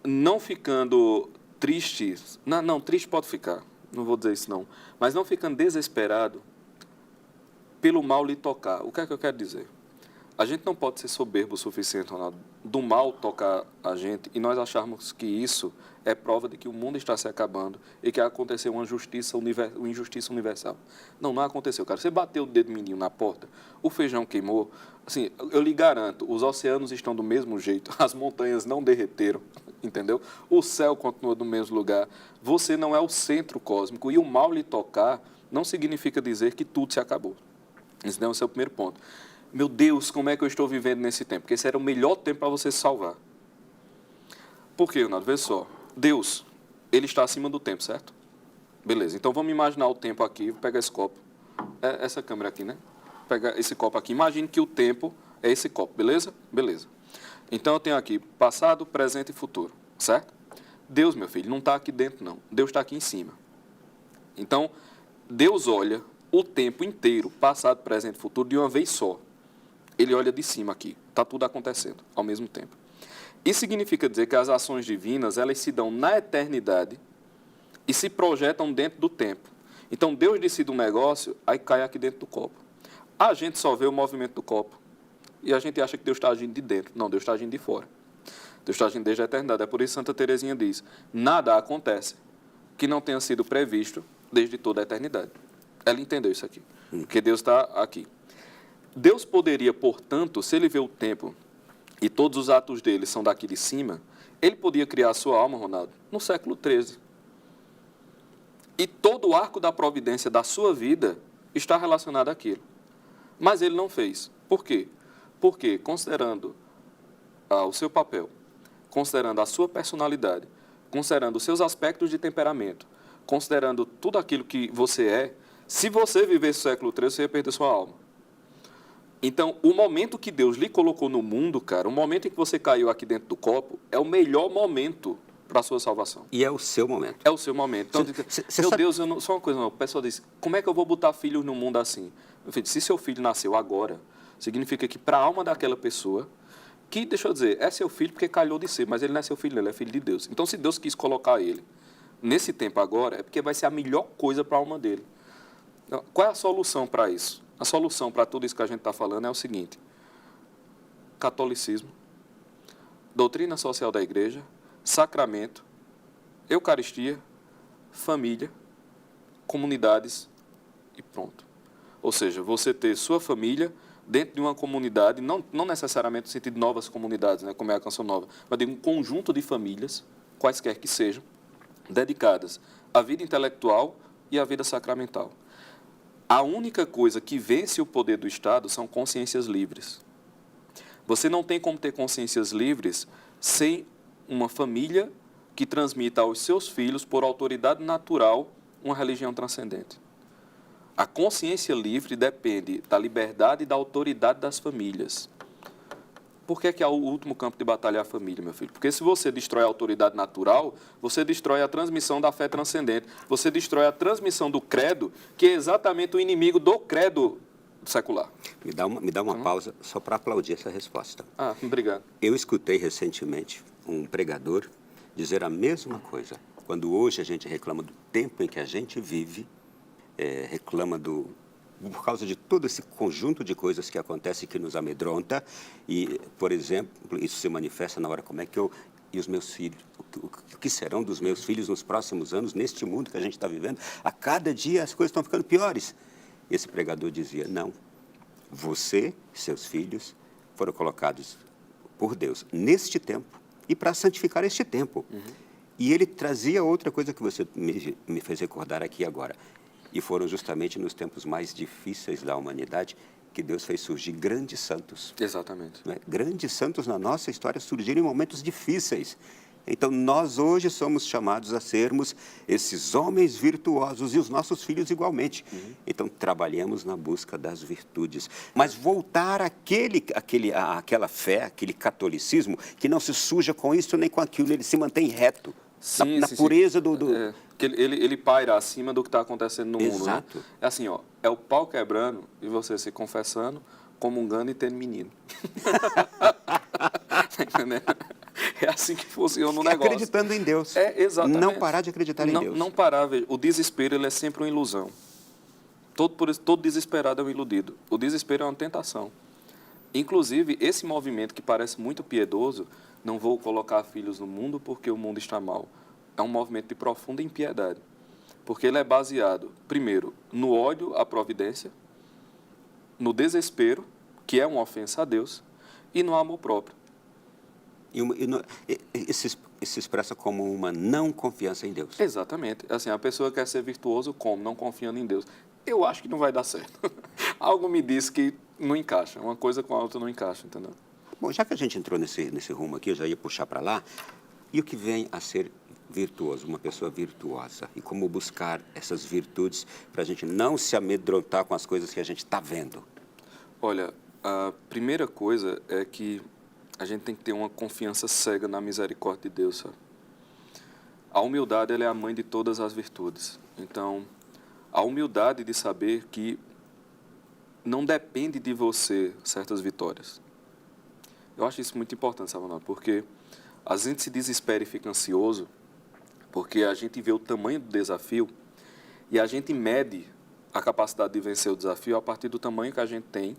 não ficando triste, não, triste pode ficar, não vou dizer isso não, mas não ficando desesperado pelo mal lhe tocar. O que é que eu quero dizer? A gente não pode ser soberbo o suficiente, Ronaldo, do mal tocar a gente e nós acharmos que isso é prova de que o mundo está se acabando e que aconteceu uma injustiça universal. Não aconteceu, cara. Você bateu o dedo mindinho na porta, o feijão queimou. Assim, eu lhe garanto, os oceanos estão do mesmo jeito, as montanhas não derreteram, entendeu? O céu continua do mesmo lugar. Você não é o centro cósmico e o mal lhe tocar não significa dizer que tudo se acabou. Esse não é o seu primeiro ponto. Meu Deus, como é que eu estou vivendo nesse tempo? Porque esse era o melhor tempo para você se salvar. Por quê, Ronaldo? Vê só. Deus, ele está acima do tempo, certo? Beleza. Então, vamos imaginar o tempo aqui. Vou pegar esse copo. É essa câmera aqui, né? Vou pegar esse copo aqui. Imagine que o tempo é esse copo, beleza? Beleza. Então, eu tenho aqui passado, presente e futuro, certo? Deus, meu filho, não está aqui dentro, não. Deus está aqui em cima. Então, Deus olha o tempo inteiro, passado, presente e futuro, de uma vez só. Ele olha de cima aqui. Está tudo acontecendo ao mesmo tempo. Isso significa dizer que as ações divinas, elas se dão na eternidade e se projetam dentro do tempo. Então, Deus decide um negócio, aí cai aqui dentro do copo. A gente só vê o movimento do copo. E a gente acha que Deus está agindo de dentro. Não, Deus está agindo de fora. Deus está agindo desde a eternidade. É por isso que Santa Teresinha diz, nada acontece que não tenha sido previsto desde toda a eternidade. Ela entendeu isso aqui, porque Deus está aqui. Deus poderia, portanto, se ele vê o tempo e todos os atos dele são daqui de cima, ele podia criar a sua alma, Ronaldo, no século XIII. E todo o arco da providência da sua vida está relacionado àquilo. Mas ele não fez. Por quê? Porque, considerando o seu papel, considerando a sua personalidade, considerando os seus aspectos de temperamento, considerando tudo aquilo que você é, se você vivesse o século XIII, você ia perder sua alma. Então, o momento que Deus lhe colocou no mundo, cara, o momento em que você caiu aqui dentro do copo, é o melhor momento para a sua salvação. E é o seu momento. É o seu momento. Então, meu Deus, eu não, só uma coisa, não. O pessoal diz, como é que eu vou botar filhos no mundo assim? Meu filho, se seu filho nasceu agora, significa que para a alma daquela pessoa, que, deixa eu dizer, é seu filho porque calhou de ser, mas ele não é seu filho, ele é filho de Deus. Então, se Deus quis colocar ele nesse tempo agora, é porque vai ser a melhor coisa para a alma dele. Então, qual é a solução para isso? A solução para tudo isso que a gente está falando é o seguinte: catolicismo, doutrina social da igreja, sacramento, eucaristia, família, comunidades e pronto. Ou seja, você ter sua família dentro de uma comunidade, não necessariamente no sentido de novas comunidades, né, como é a Canção Nova, mas de um conjunto de famílias, quaisquer que sejam, dedicadas à vida intelectual e à vida sacramental. A única coisa que vence o poder do Estado são consciências livres. Você não tem como ter consciências livres sem uma família que transmita aos seus filhos, por autoridade natural, uma religião transcendente. A consciência livre depende da liberdade e da autoridade das famílias. Por que é o último campo de batalha é a família, meu filho? Porque se você destrói a autoridade natural, você destrói a transmissão da fé transcendente. Você destrói a transmissão do credo, que é exatamente o inimigo do credo secular. Me dá uma pausa só para aplaudir essa resposta. Ah, obrigado. Eu escutei recentemente um pregador dizer a mesma coisa. Quando hoje a gente reclama do tempo em que a gente vive, reclama por causa de todo esse conjunto de coisas que acontece que nos amedronta e, por exemplo, isso se manifesta na hora como é que eu e os meus filhos, o que serão dos meus filhos nos próximos anos, neste mundo que a gente está vivendo, a cada dia as coisas estão ficando piores. Esse pregador dizia, não, você e seus filhos foram colocados por Deus neste tempo e para santificar este tempo. Uhum. E ele trazia outra coisa que você me fez recordar aqui agora. E foram justamente nos tempos mais difíceis da humanidade que Deus fez surgir grandes santos. Exatamente. Né? Grandes santos na nossa história surgiram em momentos difíceis. Então, nós hoje somos chamados a sermos esses homens virtuosos e os nossos filhos igualmente. Então, trabalhamos na busca das virtudes. Mas voltar àquela fé, aquele catolicismo, que não se suja com isso nem com aquilo, ele se mantém reto, na pureza do... Que ele paira acima do que está acontecendo no mundo, né? É assim, ó, é o pau quebrando e você se confessando, comungando e tendo menino. Tá entendendo? É assim que funciona o negócio. Acreditando em Deus. Exatamente. Não parar de acreditar em Deus. Não parar, veja. O desespero, ele é sempre uma ilusão. Todo desesperado é um iludido. O desespero é uma tentação. Inclusive, esse movimento que parece muito piedoso, não vou colocar filhos no mundo porque o mundo está mal, é um movimento de profunda impiedade. Porque ele é baseado, primeiro, no ódio à providência, no desespero, que é uma ofensa a Deus, e no amor próprio. E se expressa como uma não confiança em Deus. Exatamente. Assim, a pessoa quer ser virtuoso como? Não confiando em Deus. Eu acho que não vai dar certo. Algo me diz que não encaixa. Uma coisa com a outra não encaixa, entendeu? Bom, já que a gente entrou nesse rumo aqui, eu já ia puxar para lá. E o que vem a ser virtuoso, uma pessoa virtuosa? E como buscar essas virtudes para a gente não se amedrontar com as coisas que a gente está vendo? Olha, a primeira coisa é que a gente tem que ter uma confiança cega na misericórdia de Deus, sabe? A humildade, ela é a mãe de todas as virtudes. Então, a humildade de saber que não depende de você certas vitórias. Eu acho isso muito importante, sabe, Ronaldo? Porque a gente se desespera e fica ansioso porque a gente vê o tamanho do desafio e a gente mede a capacidade de vencer o desafio a partir do tamanho que a gente tem,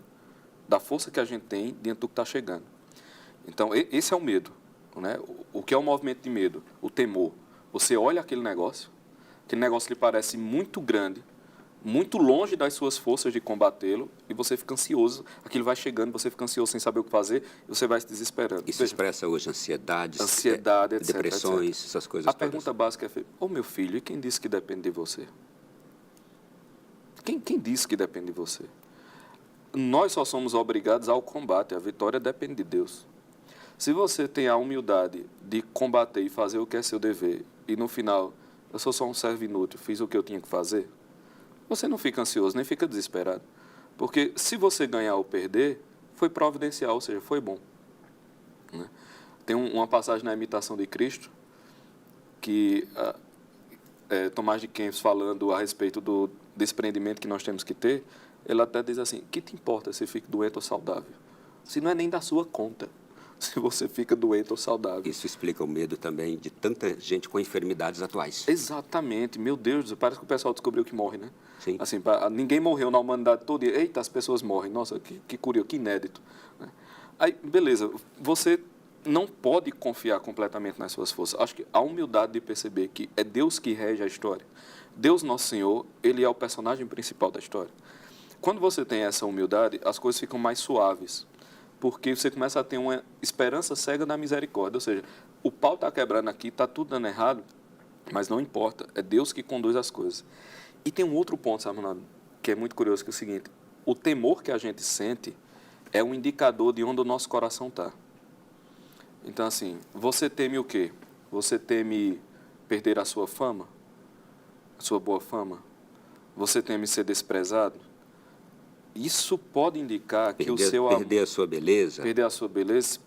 da força que a gente tem diante do que está chegando. Então, esse é o medo, né? O que é o movimento de medo? O temor. Você olha aquele negócio lhe parece muito grande, muito longe das suas forças de combatê-lo, e você fica ansioso, aquilo vai chegando, você fica ansioso sem saber o que fazer, e você vai se desesperando. Isso expressa hoje ansiedade, etc, depressões, etc. essas coisas todas. A pergunta básica é, meu filho, e quem disse que depende de você? Quem disse que depende de você? Nós só somos obrigados ao combate, a vitória depende de Deus. Se você tem a humildade de combater e fazer o que é seu dever, e no final, eu sou só um servo inútil, fiz o que eu tinha que fazer, você não fica ansioso, nem fica desesperado. Porque se você ganhar ou perder, foi providencial, ou seja, foi bom. Né? Tem uma passagem na Imitação de Cristo, que Tomás de Kempis, falando a respeito do desprendimento que nós temos que ter, ele até diz assim, que te importa se fica doente ou saudável? Se não é nem da sua conta, se você fica doente ou saudável. Isso explica o medo também de tanta gente com enfermidades atuais. Exatamente. Meu Deus, parece que o pessoal descobriu que morre, né? Sim. Assim, ninguém morreu na humanidade toda. Eita, as pessoas morrem. Nossa, que curioso, que inédito. Aí, beleza, você não pode confiar completamente nas suas forças. Acho que a humildade de perceber que é Deus que rege a história. Deus, nosso Senhor, Ele é o personagem principal da história. Quando você tem essa humildade, as coisas ficam mais suaves. Porque você começa a ter uma esperança cega na misericórdia. Ou seja, o pau está quebrando aqui, está tudo dando errado, mas não importa, é Deus que conduz as coisas. E tem um outro ponto, sabe, Ronaldo, que é muito curioso, que é o seguinte, o temor que a gente sente é um indicador de onde o nosso coração está. Então, assim, você teme o quê? Você teme perder a sua fama? A sua boa fama? Você teme ser desprezado? Isso pode indicar que o seu amor... Perder a sua beleza. Perder a sua beleza.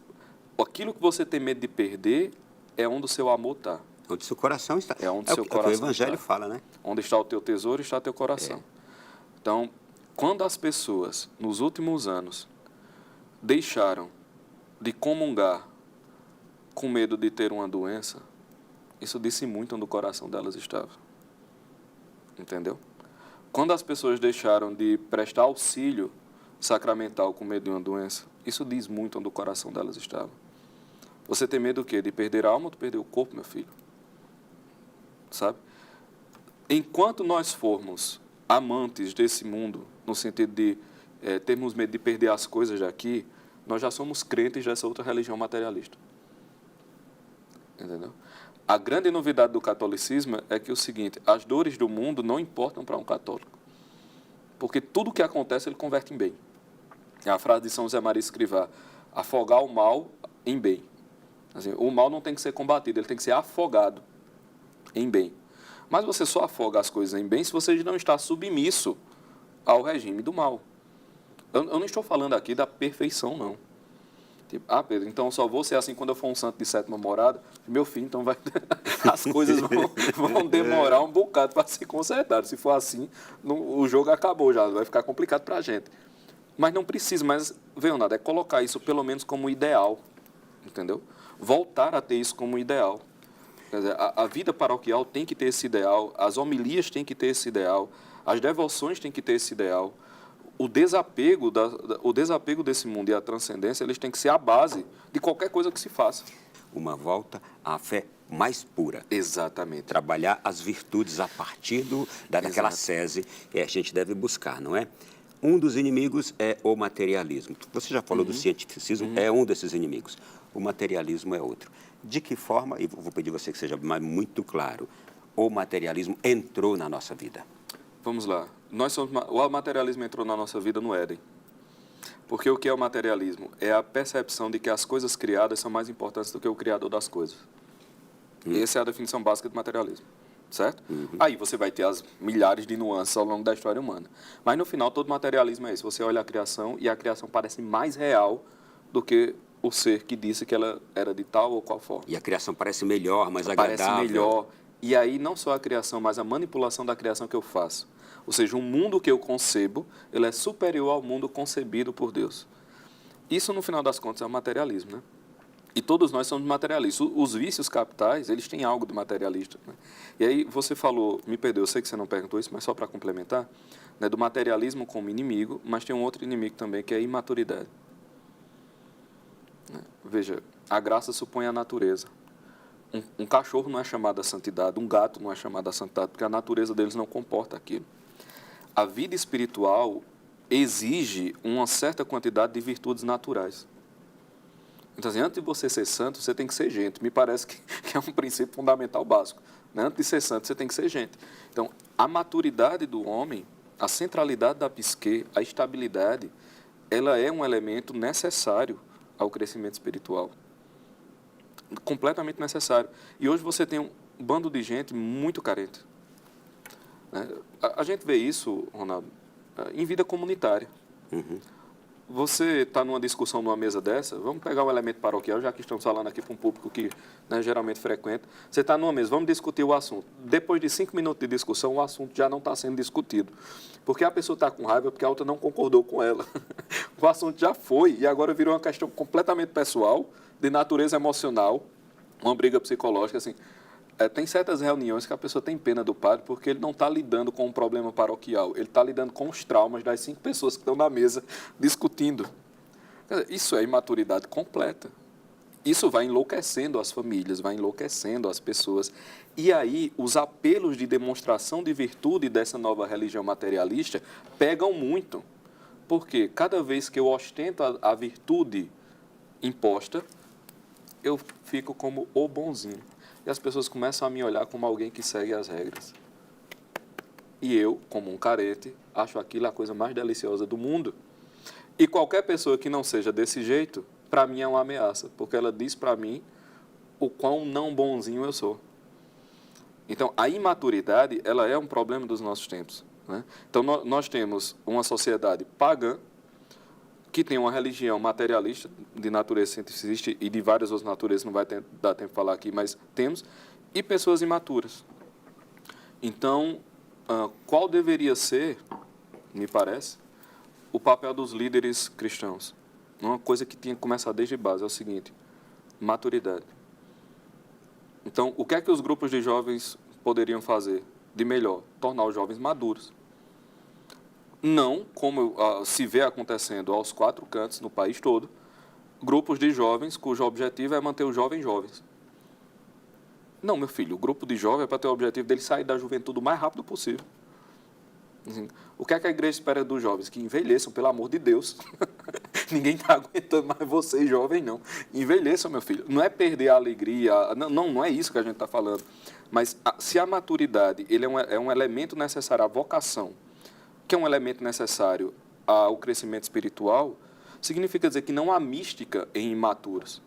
Aquilo que você tem medo de perder é onde o seu amor está. Onde o seu coração está. É onde o seu coração está. O Evangelho fala, né? Onde está o teu tesouro, está o teu coração. Então, quando as pessoas, nos últimos anos, deixaram de comungar com medo de ter uma doença, isso disse muito onde o coração delas estava. Entendeu? Quando as pessoas deixaram de prestar auxílio sacramental com medo de uma doença, isso diz muito onde o coração delas estava. Você tem medo do quê? De perder a alma ou de perder o corpo, meu filho? Sabe? Enquanto nós formos amantes desse mundo, no sentido de termos medo de perder as coisas daqui, nós já somos crentes dessa outra religião materialista. Entendeu? A grande novidade do catolicismo é que o seguinte, as dores do mundo não importam para um católico. Porque tudo que acontece ele converte em bem. É a frase de São José Maria Escrivá, afogar o mal em bem. Assim, o mal não tem que ser combatido, ele tem que ser afogado em bem. Mas você só afoga as coisas em bem se você não está submisso ao regime do mal. Eu não estou falando aqui da perfeição, não. Tipo, Pedro, então eu só vou ser assim quando eu for um santo de sétima morada. Meu filho, então as coisas vão demorar um bocado para se consertar. Se for assim, o jogo acabou já, vai ficar complicado para a gente. Mas não precisa, mas, Leonardo, é colocar isso pelo menos como ideal, entendeu? Voltar a ter isso como ideal. Quer dizer, a vida paroquial tem que ter esse ideal, as homilias têm que ter esse ideal, as devoções têm que ter esse ideal. O desapego desse mundo e a transcendência, eles têm que ser a base de qualquer coisa que se faça. Uma volta à fé mais pura. Exatamente. Trabalhar as virtudes a partir daquela sese que a gente deve buscar, não é? Um dos inimigos é o materialismo. Você já falou do cientificismo, é um desses inimigos. O materialismo é outro. De que forma, e vou pedir a você que seja muito claro, o materialismo entrou na nossa vida? Vamos lá. O materialismo entrou na nossa vida no Éden. Porque o que é o materialismo? É a percepção de que as coisas criadas são mais importantes do que o criador das coisas. Essa é a definição básica do materialismo. Certo? Aí você vai ter as milhares de nuances ao longo da história humana. Mas no final, todo materialismo é isso. Você olha a criação e a criação parece mais real do que o ser que disse que ela era de tal ou qual forma. E a criação parece melhor, mais agradável. Parece melhor. E aí, não só a criação, mas a manipulação da criação que eu faço. Ou seja, o mundo que eu concebo, ele é superior ao mundo concebido por Deus. Isso, no final das contas, é o materialismo, né? E todos nós somos materialistas. Os vícios capitais, eles têm algo de materialista, né? E aí, você falou, me perdeu, eu sei que você não perguntou isso, mas só para complementar, né, do materialismo como inimigo, mas tem um outro inimigo também, que é a imaturidade. Veja, a graça supõe a natureza. Um cachorro não é chamado à santidade, um gato não é chamado à santidade, porque a natureza deles não comporta aquilo. A vida espiritual exige uma certa quantidade de virtudes naturais. Então, assim, antes de você ser santo, você tem que ser gente. Me parece que é um princípio fundamental básico, né? Antes de ser santo, você tem que ser gente. Então, a maturidade do homem, a centralidade da psique, a estabilidade, ela é um elemento necessário ao crescimento espiritual. Completamente necessário. E hoje você tem um bando de gente muito carente. A gente vê isso, Ronaldo, em vida comunitária. Você está numa discussão numa mesa dessa, vamos pegar o elemento paroquial, já que estamos falando aqui para um público que, né, geralmente frequenta. Você está numa mesa, vamos discutir o assunto. Depois de 5 minutos de discussão, o assunto já não está sendo discutido. Porque a pessoa está com raiva porque a outra não concordou com ela. O assunto já foi e agora virou uma questão completamente pessoal, de natureza emocional, uma briga psicológica, assim. Tem certas reuniões que a pessoa tem pena do padre porque ele não está lidando com um problema paroquial, ele está lidando com os traumas das 5 pessoas que estão na mesa discutindo. Isso é imaturidade completa. Isso vai enlouquecendo as famílias, vai enlouquecendo as pessoas. E aí, os apelos de demonstração de virtude dessa nova religião materialista pegam muito. Porque cada vez que eu ostento a virtude imposta, eu fico como o bonzinho. E as pessoas começam a me olhar como alguém que segue as regras. E eu, como um carete, acho aquilo a coisa mais deliciosa do mundo. E qualquer pessoa que não seja desse jeito, para mim é uma ameaça, porque ela diz para mim o quão não bonzinho eu sou. Então, a imaturidade, ela é um problema dos nossos tempos, né? Então, nós temos uma sociedade pagã, que tem uma religião materialista, de natureza cientificista e de várias outras naturezas, não vai dar tempo de falar aqui, mas temos, e pessoas imaturas. Então, qual deveria ser, me parece, o papel dos líderes cristãos? Uma coisa que tinha que começar desde base é o seguinte: maturidade. Então, o que é que os grupos de jovens poderiam fazer de melhor? Tornar os jovens maduros. Não, como se vê acontecendo aos 4 cantos, no país todo, grupos de jovens cujo objetivo é manter os jovens jovens. Não, meu filho, o grupo de jovens é para ter o objetivo dele sair da juventude o mais rápido possível. Assim, o que é que a igreja espera dos jovens? Que envelheçam, pelo amor de Deus. Ninguém está aguentando mais vocês, jovens, não. Envelheçam, meu filho. Não é perder a alegria, não é isso que a gente está falando. Mas se a maturidade ele é um elemento necessário à vocação, que é um elemento necessário ao crescimento espiritual, significa dizer que não há mística em imaturos.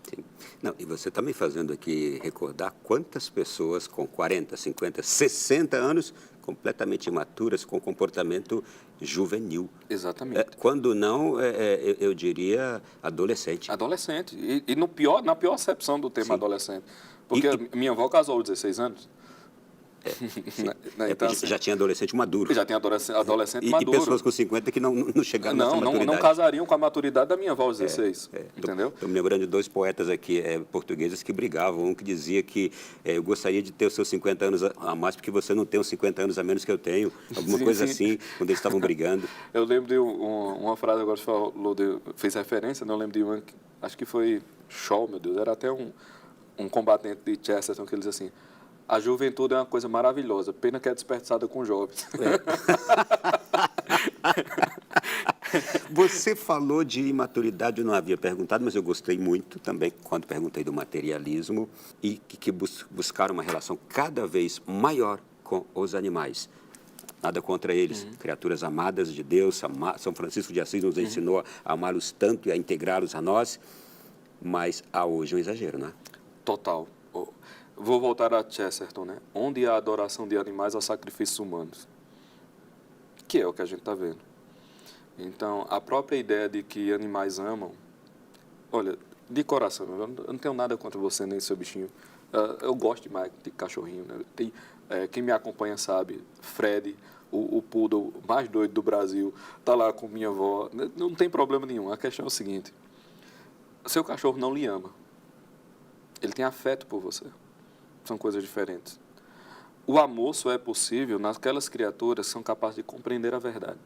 Sim. Não, e você está me fazendo aqui recordar quantas pessoas com 40, 50, 60 anos completamente imaturas, com comportamento juvenil. Exatamente. Quando não, eu diria adolescente. Adolescente. E na pior acepção do termo Sim. adolescente. Porque minha avó casou aos 16 anos. Então, assim, já tinha adolescente maduro. Já tinha adolescente maduro. E pessoas com 50 que não chegaram nessa maturidade. Não casariam com a maturidade da minha avó aos 16. Entendeu? Estou me lembrando de dois poetas aqui portugueses que brigavam. Um que dizia que eu gostaria de ter os seus 50 anos a mais porque você não tem os 50 anos a menos que eu tenho. Alguma coisa assim, quando eles estavam brigando. Eu lembro de uma frase, agora você falou, fez referência, não lembro de uma, acho que foi Shaw, meu Deus, era até um combatente de Chesterton que ele diz assim: a juventude é uma coisa maravilhosa, pena que é desperdiçada com jovens. Você falou de imaturidade, eu não havia perguntado, mas eu gostei muito também quando perguntei do materialismo e que buscaram uma relação cada vez maior com os animais. Nada contra eles, criaturas amadas de Deus. São Francisco de Assis nos ensinou a amá-los tanto e a integrá-los a nós, mas há hoje um exagero, não é? Total. Vou voltar a Chesterton, né? Onde há adoração de animais, há sacrifícios humanos. Que é o que a gente está vendo. Então, a própria ideia de que animais amam... Olha, de coração, eu não tenho nada contra você nem seu bichinho. Eu gosto demais de cachorrinho, né? Quem me acompanha sabe, Fred, o poodle mais doido do Brasil, está lá com minha avó. Não tem problema nenhum. A questão é o seguinte: seu cachorro não lhe ama. Ele tem afeto por você. São coisas diferentes. O amor só é possível naquelas criaturas que são capazes de compreender a verdade.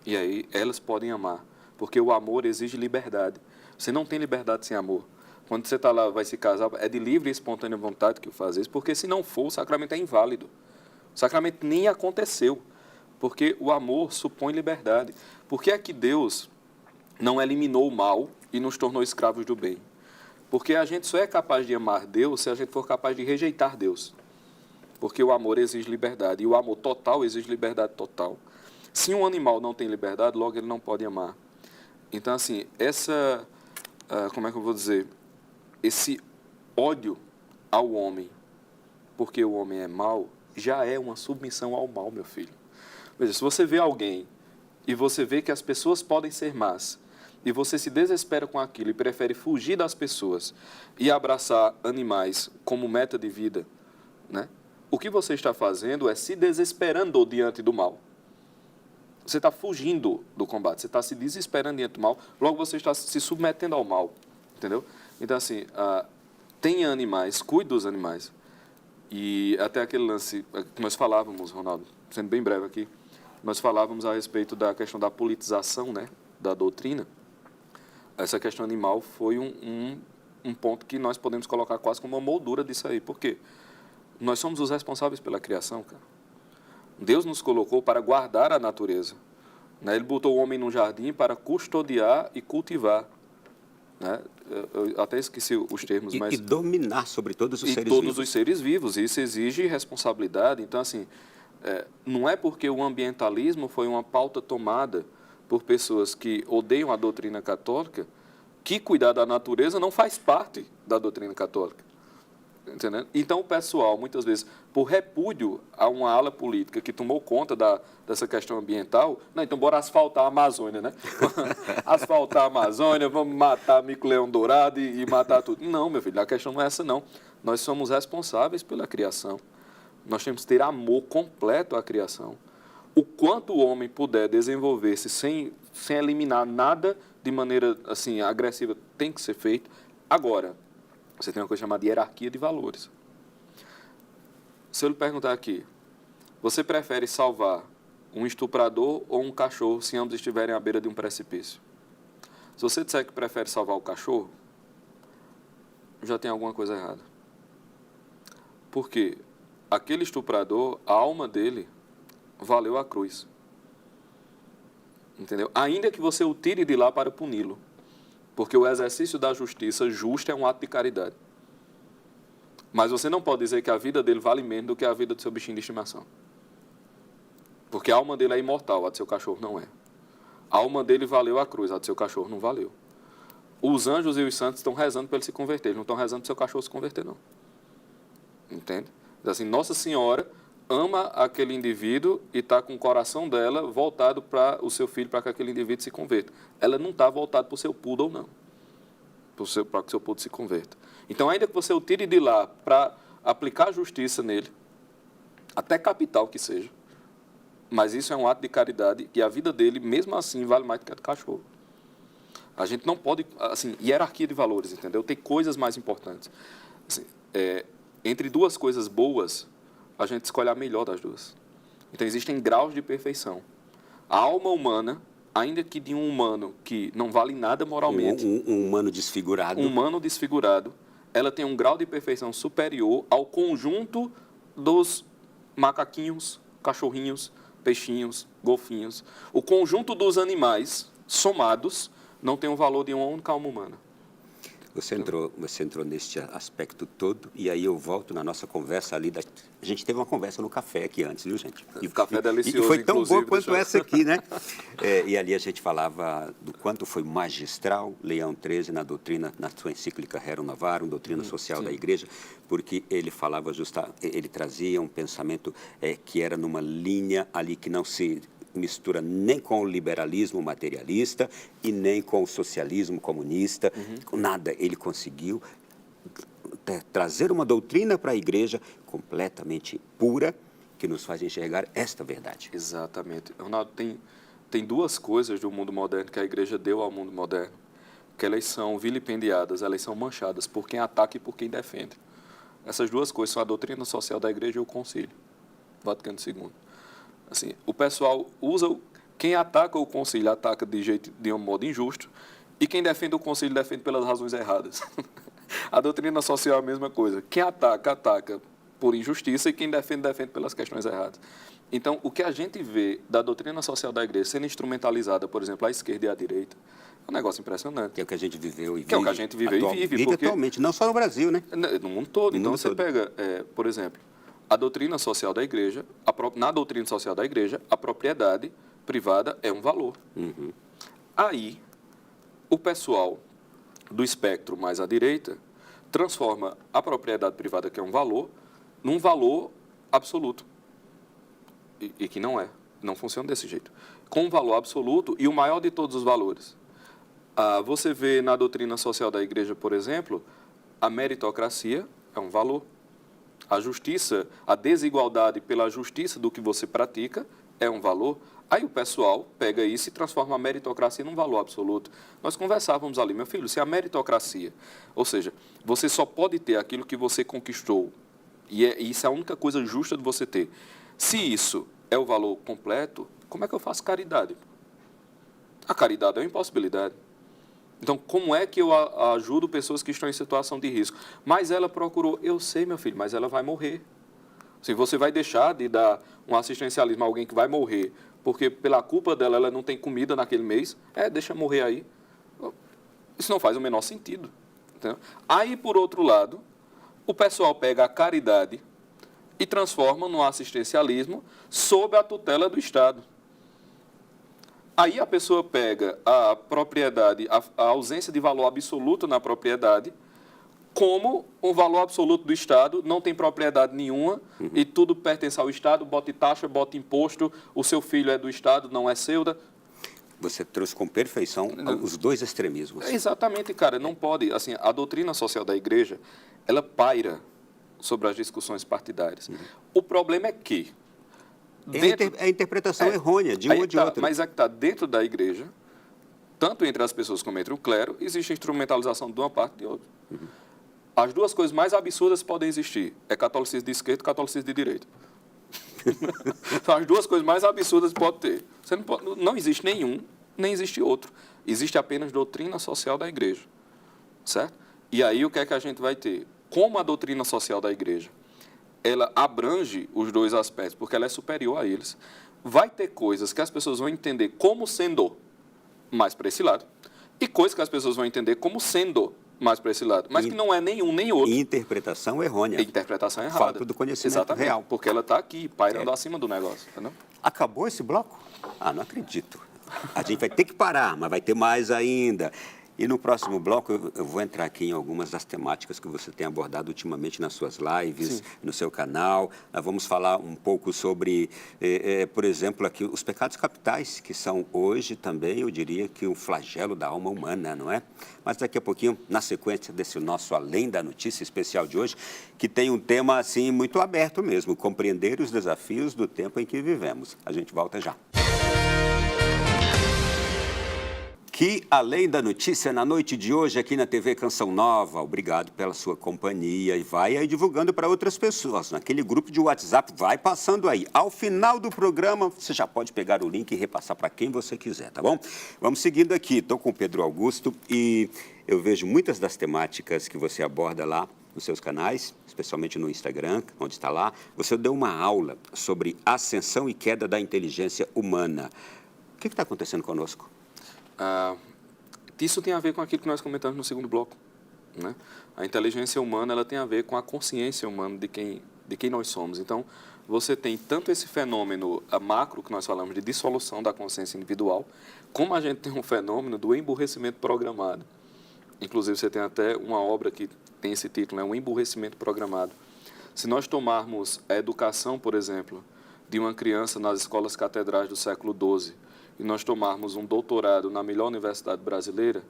E aí elas podem amar, porque o amor exige liberdade. Você não tem liberdade sem amor. Quando você está lá, vai se casar, é de livre e espontânea vontade que faz isso, porque se não for, o sacramento é inválido. O sacramento nem aconteceu, porque o amor supõe liberdade. Por que é que Deus não eliminou o mal e nos tornou escravos do bem? Porque a gente só é capaz de amar Deus se a gente for capaz de rejeitar Deus. Porque o amor exige liberdade, e o amor total exige liberdade total. Se um animal não tem liberdade, logo ele não pode amar. Então, assim, como é que eu vou dizer? Esse ódio ao homem, porque o homem é mau, já é uma submissão ao mal, meu filho. Veja, se você vê alguém e você vê que as pessoas podem ser más, e você se desespera com aquilo e prefere fugir das pessoas e abraçar animais como meta de vida, né? O que você está fazendo é se desesperando diante do mal. Você está fugindo do combate, você está se desesperando diante do mal, logo você está se submetendo ao mal, entendeu? Então, assim, tenha animais, cuide dos animais. E até aquele lance que nós falávamos, Ronaldo, sendo bem breve aqui, nós falávamos a respeito da questão da politização, né, da doutrina. Essa questão animal foi um ponto que nós podemos colocar quase como uma moldura disso aí. Por quê? Nós somos os responsáveis pela criação, cara. Deus nos colocou para guardar a natureza, né? Ele botou o homem num jardim para custodiar e cultivar, né? Eu até esqueci os termos, mas... E dominar sobre todos os seres vivos. E todos os seres vivos. Isso exige responsabilidade. Então, assim, não é porque o ambientalismo foi uma pauta tomada por pessoas que odeiam a doutrina católica que cuidar da natureza não faz parte da doutrina católica. Entendeu? Então, o pessoal, muitas vezes, por repúdio a uma ala política que tomou conta dessa questão ambiental, não, então bora asfaltar a Amazônia, né? Asfaltar a Amazônia, vamos matar mico-leão dourado e matar tudo. Não, meu filho, a questão não é essa, não. Nós somos responsáveis pela criação. Nós temos que ter amor completo à criação. O quanto o homem puder desenvolver-se sem eliminar nada de maneira assim, agressiva, tem que ser feito. Agora, você tem uma coisa chamada hierarquia de valores. Se eu lhe perguntar aqui, você prefere salvar um estuprador ou um cachorro se ambos estiverem à beira de um precipício? Se você disser que prefere salvar o cachorro, já tem alguma coisa errada. Porque aquele estuprador, a alma dele, valeu a cruz. Entendeu? Ainda que você o tire de lá para puni-lo. Porque o exercício da justiça justa é um ato de caridade. Mas você não pode dizer que a vida dele vale menos do que a vida do seu bichinho de estimação. Porque a alma dele é imortal, a do seu cachorro não é. A alma dele valeu a cruz, a do seu cachorro não valeu. os anjos e os santos estão rezando para ele se converter, eles não estão rezando para o seu cachorro se converter, não. Entende? Então, assim, Nossa Senhora ama aquele indivíduo e está com o coração dela voltado para o seu filho, para que aquele indivíduo se converta. Ela não está voltada para o seu poodle, não. Para que o seu poodle se converta. Então, ainda que você o tire de lá para aplicar justiça nele, até capital que seja, mas isso é um ato de caridade e a vida dele, mesmo assim, vale mais do que a do cachorro. A gente não pode, assim, hierarquia de valores, entendeu? Tem coisas mais importantes. Assim, entre duas coisas boas, a gente escolhe a melhor das duas. Então, existem graus de perfeição. A alma humana, ainda que de um humano que não vale nada moralmente... Um humano desfigurado. Um humano desfigurado, ela tem um grau de perfeição superior ao conjunto dos macaquinhos, cachorrinhos, peixinhos, golfinhos. O conjunto dos animais somados não tem o valor de uma única alma humana. Você entrou neste aspecto todo, e aí eu volto na nossa conversa ali. A gente teve uma conversa no café aqui antes, viu, gente? E o café é delicioso, e foi tão boa quanto deixa... essa aqui, né? E ali a gente falava do quanto foi magistral Leão XIII na doutrina, na sua encíclica Rerum Novarum, doutrina social da Igreja, porque ele falava ele trazia um pensamento que era numa linha ali que não se mistura nem com o liberalismo materialista e nem com o socialismo comunista, nada. Ele conseguiu trazer uma doutrina para a Igreja completamente pura, que nos faz enxergar esta verdade. Exatamente. Ronaldo, tem duas coisas do mundo moderno que a Igreja deu ao mundo moderno, que elas são vilipendiadas, elas são manchadas por quem ataca e por quem defende. Essas duas coisas são a doutrina social da Igreja e o Concílio Vaticano II. Assim, o pessoal usa... Quem ataca o concílio ataca de um modo injusto, e quem defende o concílio defende pelas razões erradas. A doutrina social é a mesma coisa. Quem ataca por injustiça, e quem defende pelas questões erradas. Então, o que a gente vê da doutrina social da Igreja sendo instrumentalizada, por exemplo, à esquerda e à direita, é um negócio impressionante. Que é o que a gente viveu e vive. Que é o que a gente viveu e vive. Porque... atualmente, não só no Brasil, né? No mundo todo. Então, você pega, por exemplo... A doutrina social da Igreja, na doutrina social da Igreja, a propriedade privada é um valor. Aí, o pessoal do espectro mais à direita transforma a propriedade privada, que é um valor, num valor absoluto. E que não funciona desse jeito. Com um valor absoluto e o maior de todos os valores. Você vê na doutrina social da Igreja, por exemplo, a meritocracia é um valor. A justiça, a desigualdade pela justiça do que você pratica é um valor. Aí o pessoal pega isso e transforma a meritocracia num valor absoluto. Nós conversávamos ali, meu filho, se a meritocracia, ou seja, você só pode ter aquilo que você conquistou, e isso é a única coisa justa de você ter. Se isso é o valor completo, como é que eu faço caridade? A caridade é uma impossibilidade. Então, como é que eu ajudo pessoas que estão em situação de risco? Mas ela procurou, eu sei, meu filho, mas ela vai morrer. Se você vai deixar de dar um assistencialismo a alguém que vai morrer, porque pela culpa dela ela não tem comida naquele mês, deixa morrer aí. Isso não faz o menor sentido. Entendeu? Aí, por outro lado, o pessoal pega a caridade e transforma no assistencialismo sob a tutela do Estado. Aí a pessoa pega a propriedade, a ausência de valor absoluto na propriedade, como um valor absoluto do Estado, não tem propriedade nenhuma e tudo pertence ao Estado, bota taxa, bota imposto, o seu filho é do Estado, não é seu. Você trouxe com perfeição os dois extremismos. Exatamente, cara, não pode. Assim, a doutrina social da Igreja, ela paira sobre as discussões partidárias. O problema é que... É a interpretação errônea de um ou de outro. Mas é que está dentro da Igreja, tanto entre as pessoas como entre o clero, existe instrumentalização de uma parte e de outra. As duas coisas mais absurdas podem existir. É catolicismo de esquerda e catolicismo de direita. Então, as duas coisas mais absurdas pode ter. Não existe nenhum, nem existe outro. Existe apenas doutrina social da Igreja. Certo? E aí o que é que a gente vai ter? Como a doutrina social da Igreja ela abrange os dois aspectos, porque ela é superior a eles, vai ter coisas que as pessoas vão entender como sendo mais para esse lado, e coisas que as pessoas vão entender como sendo mais para esse lado, mas que não é nenhum nem outro. Interpretação errônea. Interpretação errada. Falta do conhecimento Exatamente, real. porque ela está aqui, pairando acima do negócio. Entendeu? Acabou esse bloco? Não acredito. A gente vai ter que parar, mas vai ter mais ainda. E no próximo bloco eu vou entrar aqui em algumas das temáticas que você tem abordado ultimamente nas suas lives, Sim. no seu canal. Nós vamos falar um pouco sobre, por exemplo, aqui os pecados capitais, que são hoje também, eu diria que um flagelo da alma humana, não é? Mas daqui a pouquinho, na sequência desse nosso Além da Notícia especial de hoje, que tem um tema assim muito aberto mesmo, compreender os desafios do tempo em que vivemos. A gente volta já. Que Além da Notícia, na noite de hoje, aqui na TV Canção Nova. Obrigado pela sua companhia e vai aí divulgando para outras pessoas. Naquele grupo de WhatsApp, vai passando aí. Ao final do programa, você já pode pegar o link e repassar para quem você quiser, tá bom? Vamos seguindo aqui. Estou com o Pedro Augusto e eu vejo muitas das temáticas que você aborda lá nos seus canais, especialmente no Instagram, onde está lá. Você deu uma aula sobre ascensão e queda da inteligência humana. O que está acontecendo conosco? Isso tem a ver com aquilo que nós comentamos no segundo bloco, né? A inteligência humana, ela tem a ver com a consciência humana de quem nós somos. Então, você tem tanto esse fenômeno macro, que nós falamos de dissolução da consciência individual, como a gente tem um fenômeno do emburrecimento programado. Inclusive, você tem até uma obra que tem esse título, né? O emburrecimento programado. Se nós tomarmos a educação, por exemplo, de uma criança nas escolas catedrais do século XII, e nós tomarmos um doutorado na melhor universidade brasileira,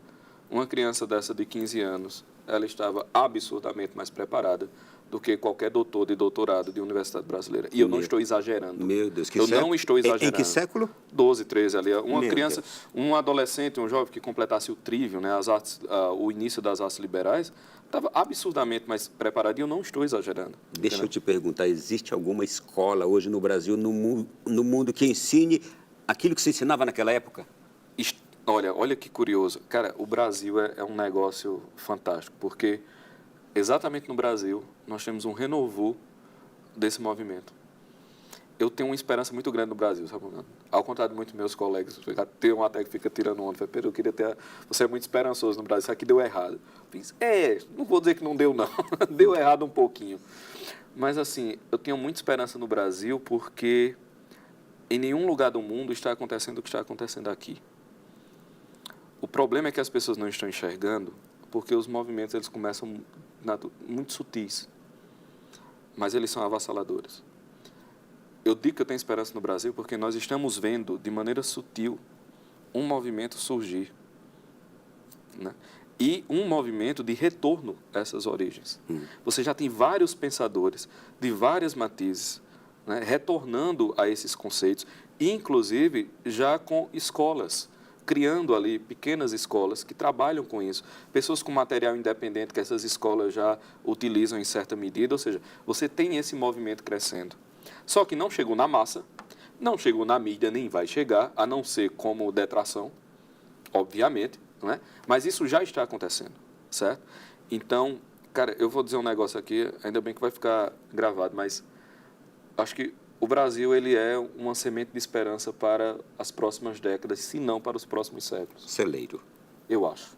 uma criança dessa de 15 anos, ela estava absurdamente mais preparada do que qualquer doutor de doutorado de universidade brasileira. E eu não estou exagerando. Meu Deus, que eu século? não estou exagerando. Em que século? 12, 13 ali. Uma Meu criança, Deus. um adolescente, um jovem que completasse o trivium, né, o início das artes liberais, estava absurdamente mais preparado e eu não estou exagerando. Deixa eu te perguntar, existe alguma escola hoje no Brasil, no mundo que ensine aquilo que se ensinava naquela época? Olha que curioso. Cara, o Brasil é um negócio fantástico, porque exatamente no Brasil nós temos um renovo desse movimento. Eu tenho uma esperança muito grande no Brasil, sabe? Ao contrário de muitos meus colegas, tem um até que fica tirando onda. Falei, Pedro, eu queria ter... Você é muito esperançoso no Brasil, isso aqui deu errado. Fiz, não vou dizer que não deu, não. Deu errado um pouquinho. Mas, assim, eu tenho muita esperança no Brasil porque em nenhum lugar do mundo está acontecendo o que está acontecendo aqui. O problema é que as pessoas não estão enxergando porque os movimentos eles começam muito sutis, mas eles são avassaladores. Eu digo que eu tenho esperança no Brasil porque nós estamos vendo de maneira sutil um movimento surgir, né? E um movimento de retorno a essas origens. Você já tem vários pensadores de várias matizes, né, retornando a esses conceitos, inclusive já com escolas, criando ali pequenas escolas que trabalham com isso. Pessoas com material independente que essas escolas já utilizam em certa medida, ou seja, você tem esse movimento crescendo. Só que não chegou na massa, não chegou na mídia, nem vai chegar, a não ser como detração, obviamente, não é? Mas isso já está acontecendo, certo? Então, cara, eu vou dizer um negócio aqui, ainda bem que vai ficar gravado, mas acho que o Brasil ele é uma semente de esperança para as próximas décadas, se não para os próximos séculos. Celeiro. Eu acho.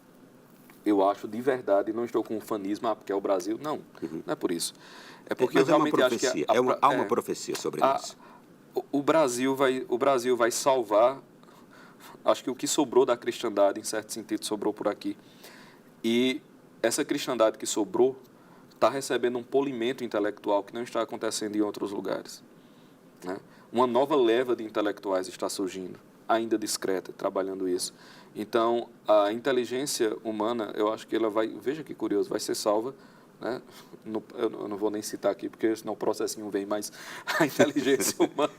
Eu acho de verdade, não estou com um fanismo, porque é o Brasil. Não, não é por isso. É porque eu realmente acho que... Há uma profecia sobre isso. O Brasil vai salvar, acho que o que sobrou da cristandade, em certo sentido, sobrou por aqui. E essa cristandade que sobrou está recebendo um polimento intelectual que não está acontecendo em outros lugares, né? Uma nova leva de intelectuais está surgindo, ainda discreta, trabalhando isso. Então, a inteligência humana, eu acho que ela vai, veja que curioso, vai ser salva, né? Eu não vou nem citar aqui, porque senão o processinho vem, mas a inteligência humana,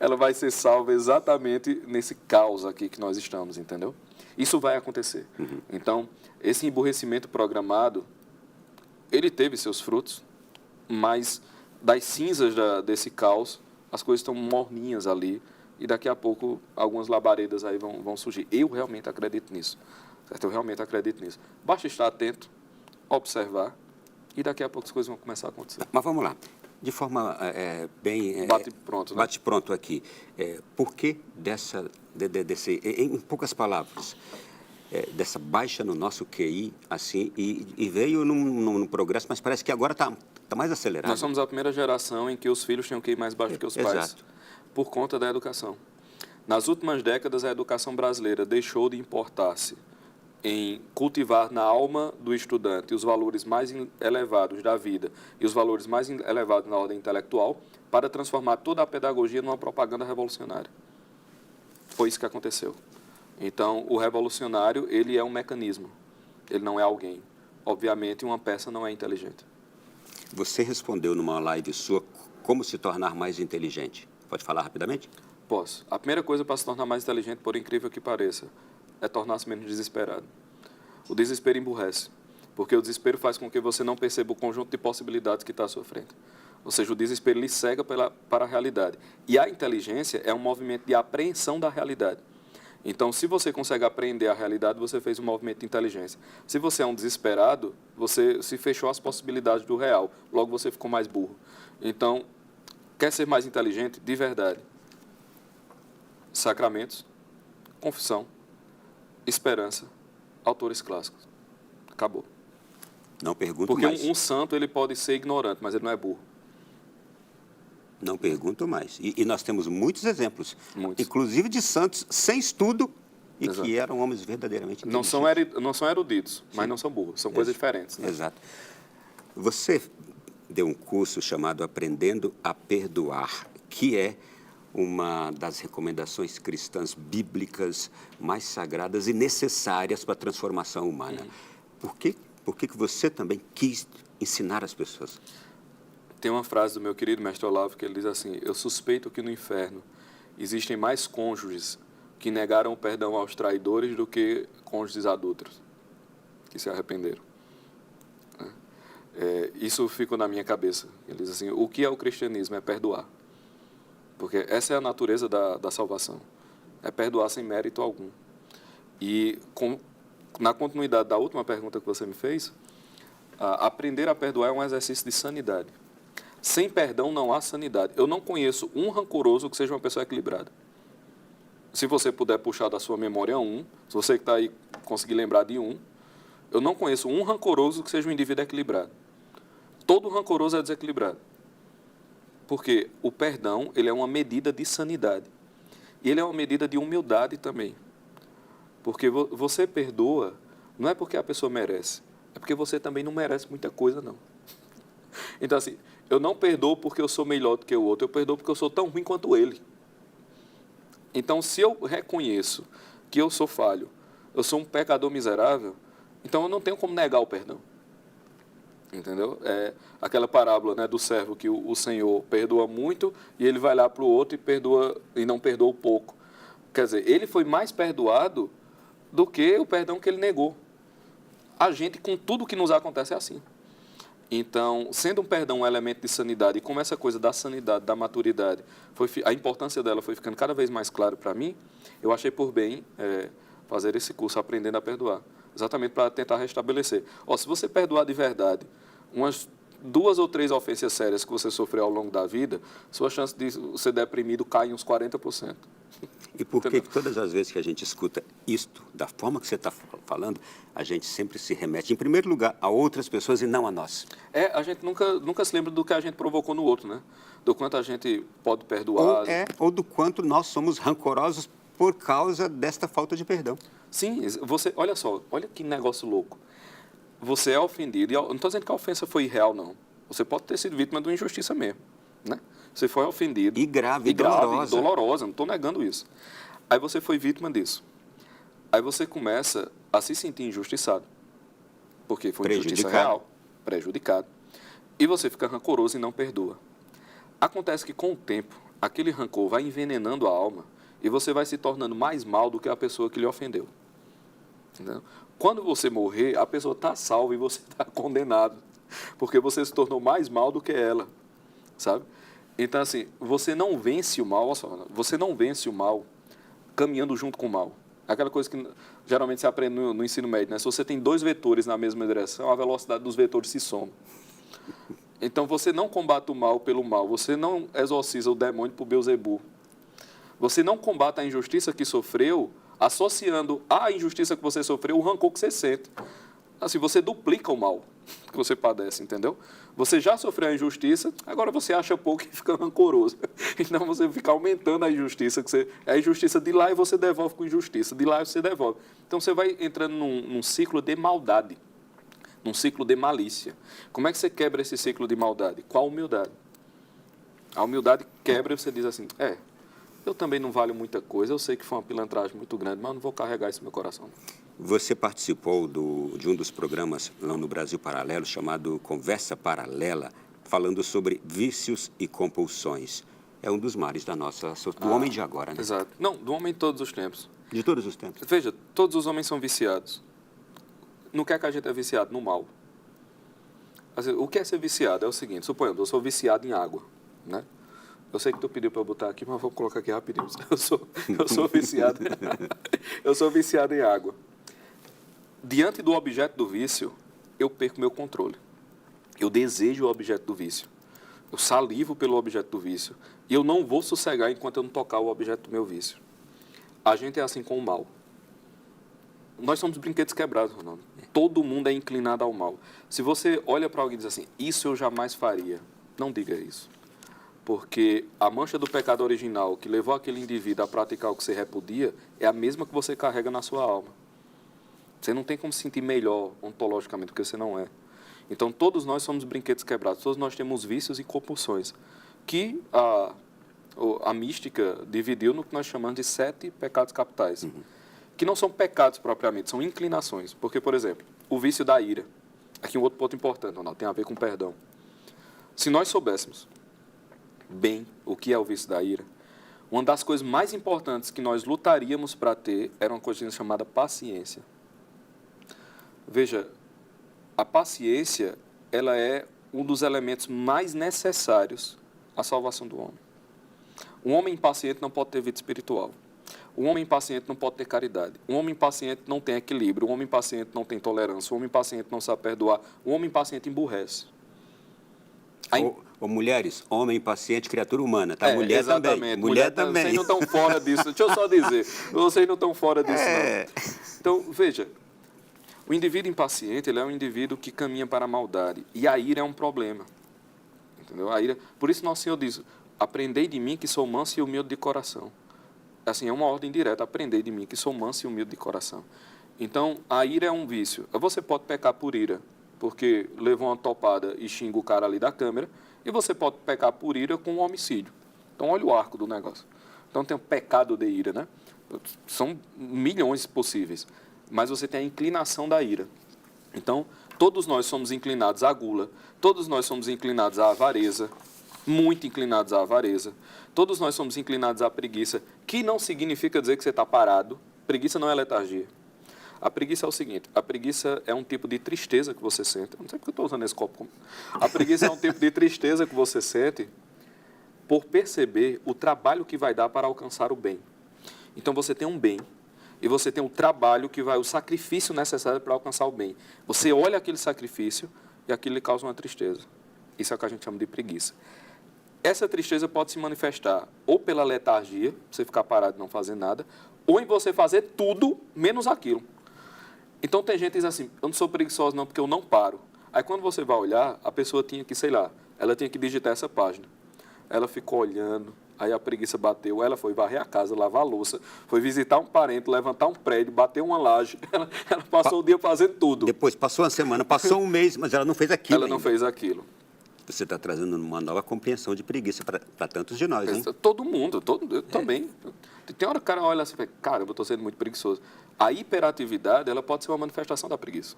ela vai ser salva exatamente nesse caos aqui que nós estamos, entendeu? Isso vai acontecer. Então, esse emburrecimento programado, ele teve seus frutos, mas das cinzas desse caos, as coisas estão morninhas ali e daqui a pouco algumas labaredas aí vão surgir. Eu realmente acredito nisso, certo? Eu realmente acredito nisso. Basta estar atento, observar e daqui a pouco as coisas vão começar a acontecer. Mas vamos lá, de forma bem... Bate-pronto, né? Bate-pronto aqui. Por que em poucas palavras, dessa baixa no nosso QI, assim, e veio num progresso, mas parece que agora está mais acelerado. Nós somos a primeira geração em que os filhos têm um QI mais baixo que os pais. Exato. Por conta da educação. Nas últimas décadas, a educação brasileira deixou de importar-se em cultivar na alma do estudante os valores mais elevados da vida e os valores mais elevados na ordem intelectual para transformar toda a pedagogia numa propaganda revolucionária. Foi isso que aconteceu. Então, o revolucionário, ele é um mecanismo, ele não é alguém. Obviamente, uma peça não é inteligente. Você respondeu numa live sua como se tornar mais inteligente. Pode falar rapidamente? Posso. A primeira coisa para se tornar mais inteligente, por incrível que pareça, é tornar-se menos desesperado. O desespero emburrece, porque o desespero faz com que você não perceba o conjunto de possibilidades que está à sua frente. Ou seja, o desespero lhe cega para a realidade. E a inteligência é um movimento de apreensão da realidade. Então, se você consegue apreender a realidade, você fez um movimento de inteligência. Se você é um desesperado, você se fechou às possibilidades do real. Logo, você ficou mais burro. Então, quer ser mais inteligente? De verdade. Sacramentos, confissão, esperança, autores clássicos. Acabou. Não pergunto Porque mais. um santo, ele pode ser ignorante, mas ele não é burro. Não pergunto mais. E nós temos muitos exemplos, Muitos. inclusive de santos sem estudo e Exato. que eram homens verdadeiramente Não inteligentes. são eruditos, mas não são burros. São coisas diferentes. Né? Exato. Você deu um curso chamado Aprendendo a Perdoar, que é uma das recomendações cristãs bíblicas mais sagradas e necessárias para a transformação humana. Por que você também quis ensinar as pessoas? Tem uma frase do meu querido mestre Olavo que ele diz assim: eu suspeito que no inferno existem mais cônjuges que negaram o perdão aos traidores do que cônjuges adúlteros que se arrependeram. Isso ficou na minha cabeça. Ele diz assim: o que é o cristianismo? É perdoar. Porque essa é a natureza da salvação. É perdoar sem mérito algum. E na continuidade da última pergunta que você me fez, aprender a perdoar é um exercício de sanidade. Sem perdão não há sanidade. Eu não conheço um rancoroso que seja uma pessoa equilibrada. Se você puder puxar da sua memória se você que está aí conseguir lembrar de eu não conheço um rancoroso que seja um indivíduo equilibrado. Todo rancoroso é desequilibrado. Porque o perdão, ele é uma medida de sanidade. E ele é uma medida de humildade também. Porque você perdoa, não é porque a pessoa merece, é porque você também não merece muita coisa, não. Então, assim, eu não perdoo porque eu sou melhor do que o outro, eu perdoo porque eu sou tão ruim quanto ele. Então, se eu reconheço que eu sou falho, eu sou um pecador miserável, então eu não tenho como negar o perdão. Entendeu? É aquela parábola, né, do servo que o Senhor perdoa muito e ele vai lá para o outro e não perdoa pouco. Quer dizer, ele foi mais perdoado do que o perdão que ele negou. A gente, com tudo que nos acontece, é assim. Então, sendo um perdão um elemento de sanidade, e como essa coisa da sanidade, da maturidade, a importância dela foi ficando cada vez mais claro para mim, eu achei por bem fazer esse curso, Aprendendo a Perdoar, exatamente para tentar restabelecer. Se você perdoar de verdade umas 2 ou 3 ofensas sérias que você sofreu ao longo da vida, sua chance de ser deprimido cai em uns 40%. E por que todas as vezes que a gente escuta isto, da forma que você está falando, a gente sempre se remete, em primeiro lugar, a outras pessoas e não a nós? A gente nunca se lembra do que a gente provocou no outro, né? Do quanto a gente pode perdoar. Ou do quanto nós somos rancorosos por causa desta falta de perdão. Sim, olha só, olha que negócio louco. Você é ofendido, e eu não estou dizendo que a ofensa foi irreal, não. Você pode ter sido vítima de uma injustiça mesmo, né? Você foi ofendido. E grave, dolorosa, não estou negando isso. Aí você foi vítima disso. Aí você começa a se sentir injustiçado. Porque foi injustiça real, prejudicado. E você fica rancoroso e não perdoa. Acontece que com o tempo, aquele rancor vai envenenando a alma e você vai se tornando mais mal do que a pessoa que lhe ofendeu. Entendeu? Quando você morrer, a pessoa está salva e você está condenado. Porque você se tornou mais mal do que ela. Sabe? Então, assim, você não vence o mal, olha só, você não vence o mal caminhando junto com o mal. Aquela coisa que geralmente se aprende no ensino médio, né? Se você tem 2 vetores na mesma direção, a velocidade dos vetores se soma. Então, você não combate o mal pelo mal, você não exorciza o demônio por Beelzebu. Você não combate a injustiça que sofreu associando à injustiça que você sofreu o rancor que você sente. Assim, você duplica o mal que você padece, entendeu? Você já sofreu a injustiça, agora você acha pouco e fica rancoroso. Então, você fica aumentando a injustiça. É a injustiça de lá e você devolve com injustiça. De lá você devolve. Então, você vai entrando num ciclo de maldade, num ciclo de malícia. Como é que você quebra esse ciclo de maldade? Com a humildade. A humildade quebra e você diz assim, eu também não valho muita coisa, eu sei que foi uma pilantragem muito grande, mas eu não vou carregar isso no meu coração. Você participou de um dos programas lá no Brasil Paralelo, chamado Conversa Paralela, falando sobre vícios e compulsões. É um dos males do homem de agora, né? Exato. Não, do homem de todos os tempos. De todos os tempos. Veja, todos os homens são viciados. No que é que a gente é viciado? No mal. Assim, o que é ser viciado? É o seguinte, suponhamos, eu sou viciado em água, né? Eu sei que tu pediu para eu botar aqui, mas vou colocar aqui rapidinho. Eu sou viciado. Eu sou viciado em água. Diante do objeto do vício, eu perco meu controle. Eu desejo o objeto do vício. Eu salivo pelo objeto do vício. E eu não vou sossegar enquanto eu não tocar o objeto do meu vício. A gente é assim com o mal. Nós somos brinquedos quebrados, Ronaldo. Todo mundo é inclinado ao mal. Se você olha para alguém e diz assim, isso eu jamais faria, não diga isso. Porque a mancha do pecado original que levou aquele indivíduo a praticar o que você repudia é a mesma que você carrega na sua alma. Você não tem como se sentir melhor ontologicamente, porque você não é. Então, todos nós somos brinquedos quebrados. Todos nós temos vícios e compulsões. Que a mística dividiu no que nós chamamos de 7 pecados capitais. Que não são pecados propriamente, são inclinações. Porque, por exemplo, o vício da ira. Aqui um outro ponto importante, Ronaldo, tem a ver com perdão. Se nós soubéssemos bem o que é o vício da ira, uma das coisas mais importantes que nós lutaríamos para ter era uma coisa chamada paciência. Veja, a paciência, ela é um dos elementos mais necessários à salvação do homem. Um homem impaciente não pode ter vida espiritual. Um homem impaciente não pode ter caridade. Um homem impaciente não tem equilíbrio. Um homem impaciente não tem tolerância. Um homem impaciente não sabe perdoar. Um homem impaciente emburrece. Ou mulheres, homem impaciente, criatura humana, tá? Mulher exatamente. também. Mulher também. Vocês não estão fora disso. Deixa eu só dizer. Vocês não estão fora disso, não. Então, veja. O indivíduo impaciente, ele é um indivíduo que caminha para a maldade. E a ira é um problema. Entendeu? A ira... Por isso, Nosso Senhor diz, aprendei de mim que sou manso e humilde de coração. Assim, é uma ordem direta, aprendei de mim que sou manso e humilde de coração. Então, a ira é um vício. Você pode pecar por ira, porque levou uma topada e xinga o cara ali da câmera, e você pode pecar por ira com um homicídio. Então, olha o arco do negócio. Então, tem o pecado de ira, né? São milhões possíveis. Mas você tem a inclinação da ira. Então, todos nós somos inclinados à gula, todos nós somos inclinados à avareza, muito inclinados à avareza, todos nós somos inclinados à preguiça, que não significa dizer que você está parado. Preguiça não é letargia. A preguiça é o seguinte, a preguiça é um tipo de tristeza que você sente. Não sei porque eu estou usando esse copo. A preguiça é um tipo de tristeza que você sente por perceber o trabalho que vai dar para alcançar o bem. Então, você tem um bem, e você tem o trabalho que vai, o sacrifício necessário para alcançar o bem. Você olha aquele sacrifício e aquilo lhe causa uma tristeza. Isso é o que a gente chama de preguiça. Essa tristeza pode se manifestar ou pela letargia, você ficar parado e não fazer nada, ou em você fazer tudo menos aquilo. Então tem gente que diz assim, eu não sou preguiçoso não porque eu não paro. Aí quando você vai olhar, a pessoa tinha que, sei lá, ela tinha que digitar essa página. Ela ficou olhando. Aí a preguiça bateu, ela foi varrer a casa, lavar a louça, foi visitar um parente, levantar um prédio, bater uma laje. Ela passou o dia fazendo tudo. Depois passou uma semana, passou um mês, mas ela não fez aquilo. Ela não fez aquilo. Você está trazendo uma nova compreensão de preguiça para tantos de nós, hein? Todo mundo, eu também. Tem hora que o cara olha assim e fala, cara, eu estou sendo muito preguiçoso. A hiperatividade, ela pode ser uma manifestação da preguiça.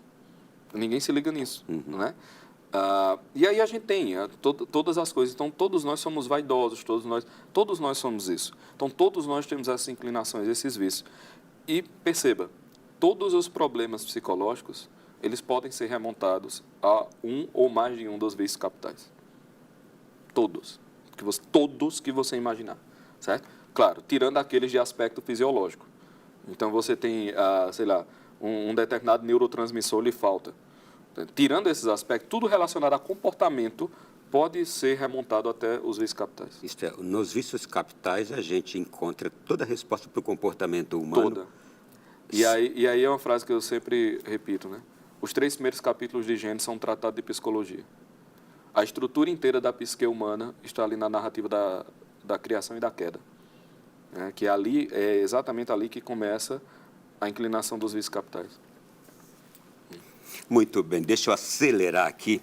Ninguém se liga nisso, não é? E aí a gente tem todas as coisas. Então, todos nós somos vaidosos, todos nós somos isso. Então, todos nós temos essas inclinações, esses vícios. E perceba, todos os problemas psicológicos, eles podem ser remontados a um ou mais de um dos vícios capitais. Todos. Todos que você imaginar, certo? Claro, tirando aqueles de aspecto fisiológico. Então, você tem, sei lá, um determinado neurotransmissor lhe falta. Tirando esses aspectos, tudo relacionado a comportamento pode ser remontado até os vícios capitais. Isto é, nos vícios capitais a gente encontra toda a resposta para o comportamento humano. Toda. E aí é uma frase que eu sempre repito, né? Os 3 primeiros capítulos de Gênesis são um tratado de psicologia. A estrutura inteira da psique humana está ali na narrativa da criação e da queda. Que ali, é exatamente ali que começa a inclinação dos vícios capitais. Muito bem, deixa eu acelerar aqui.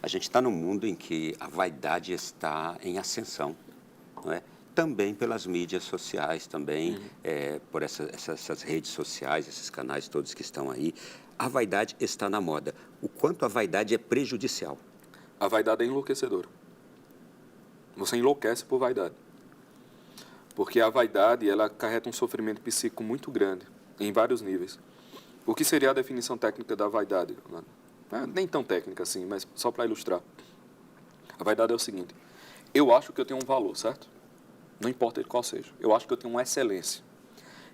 A gente está num mundo em que a vaidade está em ascensão, não é? Também pelas mídias sociais, também por essas redes sociais, esses canais todos que estão aí. A vaidade está na moda. O quanto a vaidade é prejudicial? A vaidade é enlouquecedora. Você enlouquece por vaidade. Porque a vaidade, ela acarreta um sofrimento psíquico muito grande, em vários níveis. O que seria a definição técnica da vaidade? Nem tão técnica assim, mas só para ilustrar. A vaidade é o seguinte: eu acho que eu tenho um valor, certo? Não importa qual seja. Eu acho que eu tenho uma excelência.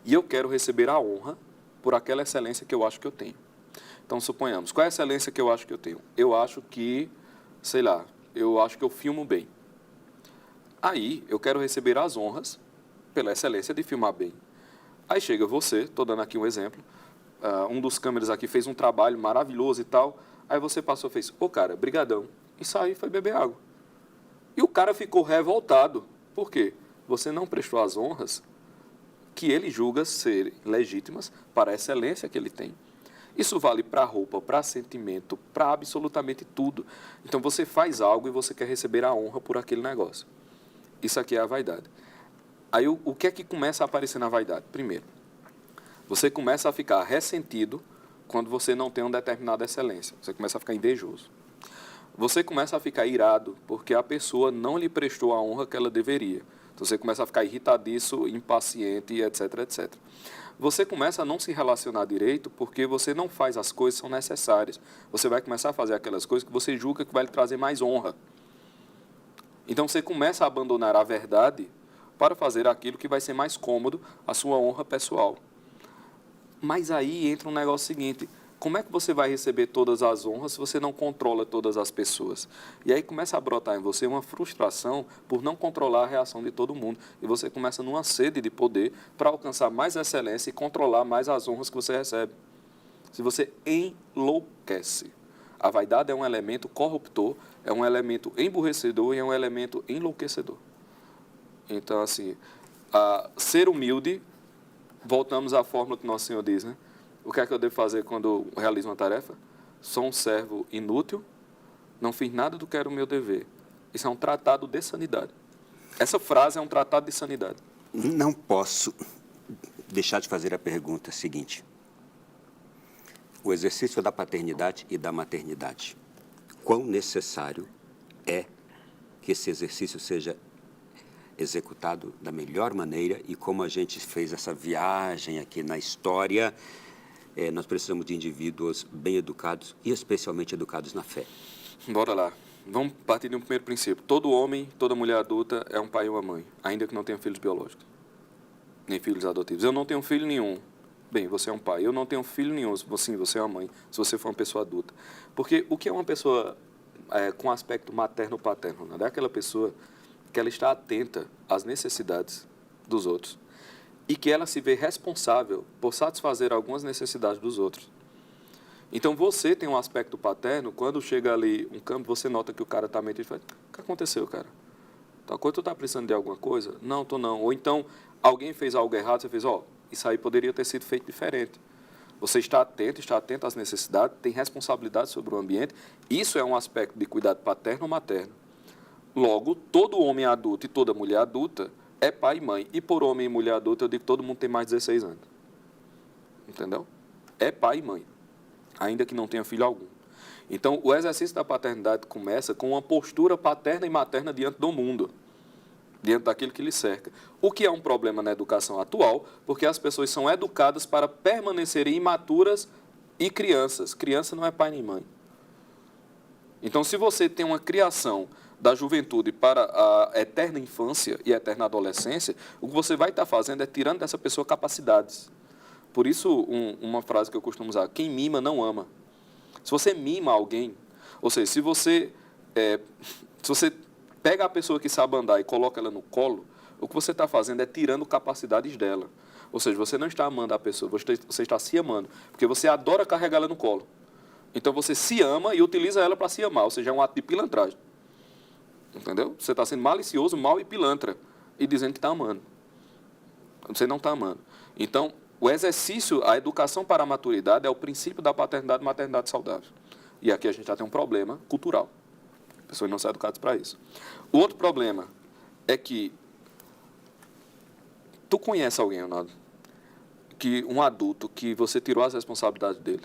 E eu quero receber a honra por aquela excelência que eu acho que eu tenho. Então, suponhamos, qual é a excelência que eu acho que eu tenho? Eu acho que, sei lá, eu acho que eu filmo bem. Aí, eu quero receber as honras pela excelência de filmar bem. Aí chega você, estou dando aqui um exemplo, um dos câmeras aqui fez um trabalho maravilhoso e tal, aí você passou e fez, cara, brigadão, e saiu e foi beber água. E o cara ficou revoltado. Por quê? Você não prestou as honras que ele julga serem legítimas para a excelência que ele tem. Isso vale para roupa, para sentimento, para absolutamente tudo. Então, você faz algo e você quer receber a honra por aquele negócio. Isso aqui é a vaidade. Aí, o que é que começa a aparecer na vaidade? Primeiro, você começa a ficar ressentido quando você não tem uma determinada excelência. Você começa a ficar invejoso. Você começa a ficar irado porque a pessoa não lhe prestou a honra que ela deveria. Então, você começa a ficar irritadiço, impaciente, etc, etc. Você começa a não se relacionar direito porque você não faz as coisas que são necessárias. Você vai começar a fazer aquelas coisas que você julga que vai lhe trazer mais honra. Então, você começa a abandonar a verdade para fazer aquilo que vai ser mais cômodo, a sua honra pessoal. Mas aí entra um negócio seguinte: como é que você vai receber todas as honras se você não controla todas as pessoas? E aí começa a brotar em você uma frustração por não controlar a reação de todo mundo. E você começa numa sede de poder para alcançar mais excelência e controlar mais as honras que você recebe. Se você enlouquece. A vaidade é um elemento corruptor, é um elemento emburrecedor e é um elemento enlouquecedor. Então, assim, ser humilde, voltamos à fórmula que Nosso Senhor diz, né? O que é que eu devo fazer quando realizo uma tarefa? Sou um servo inútil, não fiz nada do que era o meu dever. Isso é um tratado de sanidade. Essa frase é um tratado de sanidade. Não posso deixar de fazer a pergunta seguinte. O exercício da paternidade e da maternidade. Quão necessário é que esse exercício seja executado da melhor maneira e como a gente fez essa viagem aqui na história, nós precisamos de indivíduos bem educados e especialmente educados na fé. Bora lá. Vamos partir de um primeiro princípio. Todo homem, toda mulher adulta é um pai e uma mãe, ainda que não tenha filhos biológicos, nem filhos adotivos. Eu não tenho filho nenhum. Bem, você é um pai. Eu não tenho filho nenhum. Sim, você é uma mãe, se você for uma pessoa adulta. Porque o que é uma pessoa com aspecto materno-paterno? Né? É aquela pessoa que ela está atenta às necessidades dos outros e que ela se vê responsável por satisfazer algumas necessidades dos outros. Então, você tem um aspecto paterno, quando chega ali um campo, você nota que o cara está meio... O que aconteceu, cara? Quando tu está precisando de alguma coisa? Não, tô não. Ou então, alguém fez algo errado, você fez, isso aí poderia ter sido feito diferente. Você está atento às necessidades, tem responsabilidade sobre o ambiente. Isso é um aspecto de cuidado paterno ou materno. Logo, todo homem adulto e toda mulher adulta é pai e mãe. E por homem e mulher adulta, eu digo que todo mundo tem mais de 16 anos. Entendeu? É pai e mãe, ainda que não tenha filho algum. Então, o exercício da paternidade começa com uma postura paterna e materna diante do mundo, diante daquilo que lhe cerca. O que é um problema na educação atual, porque as pessoas são educadas para permanecerem imaturas e crianças. Criança não é pai nem mãe. Então, se você tem uma criação da juventude para a eterna infância e a eterna adolescência, o que você vai estar fazendo é tirando dessa pessoa capacidades. Por isso, uma frase que eu costumo usar: quem mima não ama. Se você mima alguém, ou seja, se você pega a pessoa que sabe andar e coloca ela no colo, o que você está fazendo é tirando capacidades dela. Ou seja, você não está amando a pessoa, você está se amando, porque você adora carregar ela no colo. Então, você se ama e utiliza ela para se amar, ou seja, é um ato de pilantragem. Entendeu? Você está sendo malicioso, mau e pilantra, e dizendo que está amando. Você não está amando. Então, o exercício, a educação para a maturidade é o princípio da paternidade e maternidade saudável. E aqui a gente já tem um problema cultural. As pessoas não são educadas para isso. O outro problema é que tu conhece alguém, Ronaldo, que um adulto que você tirou as responsabilidades dele.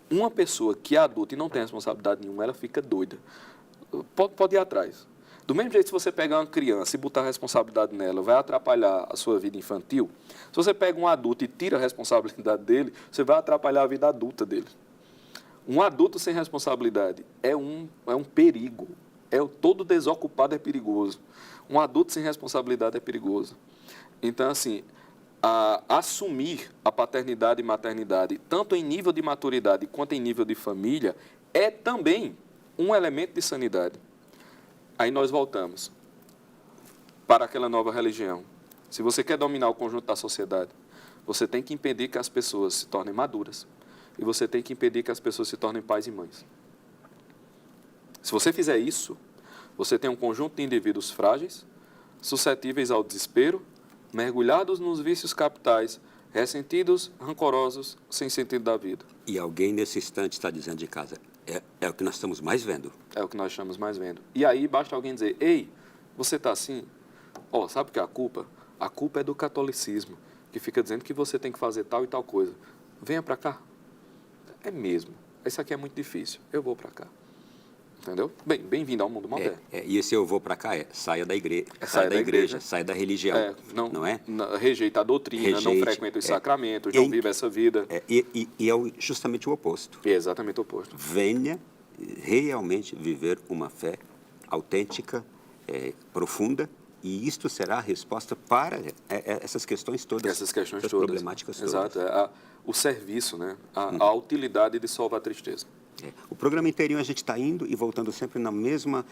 Uma pessoa que é adulta e não tem responsabilidade nenhuma, ela fica doida. Pode ir atrás. Do mesmo jeito, se você pegar uma criança e botar a responsabilidade nela, vai atrapalhar a sua vida infantil. Se você pega um adulto e tira a responsabilidade dele, você vai atrapalhar a vida adulta dele. Um adulto sem responsabilidade é um perigo. Todo desocupado é perigoso. Um adulto sem responsabilidade é perigoso. Então, assim, assumir a paternidade e maternidade, tanto em nível de maturidade quanto em nível de família, é também um elemento de sanidade. Aí nós voltamos para aquela nova religião. Se você quer dominar o conjunto da sociedade, você tem que impedir que as pessoas se tornem maduras. E você tem que impedir que as pessoas se tornem pais e mães. Se você fizer isso, você tem um conjunto de indivíduos frágeis, suscetíveis ao desespero, mergulhados nos vícios capitais, ressentidos, rancorosos, sem sentido da vida. E alguém nesse instante está dizendo de casa, é o que nós estamos mais vendo. É o que nós estamos mais vendo. E aí basta alguém dizer, ei, você está assim? Sabe o que é a culpa? A culpa é do catolicismo, que fica dizendo que você tem que fazer tal e tal coisa. Venha para cá. É mesmo. Isso aqui é muito difícil. Eu vou para cá. Entendeu? Bem-vindo ao mundo moderno. E esse eu vou para cá saia da igreja, saia da igreja, saia da religião, não é? Rejeita a doutrina, não frequenta os sacramentos, não vive essa vida. E é justamente o oposto. É exatamente o oposto. Venha realmente viver uma fé autêntica, profunda, e isto será a resposta para essas questões todas. Essas questões todas. Problemáticas todas. Exato. O serviço, né? A utilidade de salvar a tristeza. O programa inteirinho a gente está indo e voltando sempre na mesma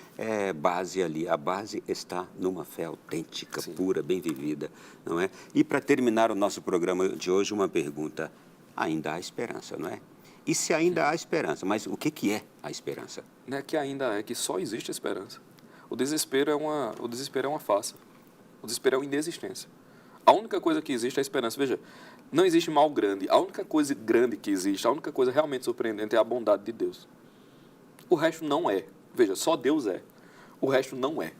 base ali. A base está numa fé autêntica, sim, pura, bem vivida, não é? E para terminar o nosso programa de hoje, uma pergunta. Ainda há esperança, não é? E se ainda há esperança, mas o que é a esperança? Não é que ainda é, que só existe esperança. O desespero é uma farsa. O desespero é uma inexistência. A única coisa que existe é a esperança. Veja, não existe mal grande. A única coisa grande que existe, a única coisa realmente surpreendente é a bondade de Deus. O resto não é. Veja, só Deus é. O resto não é.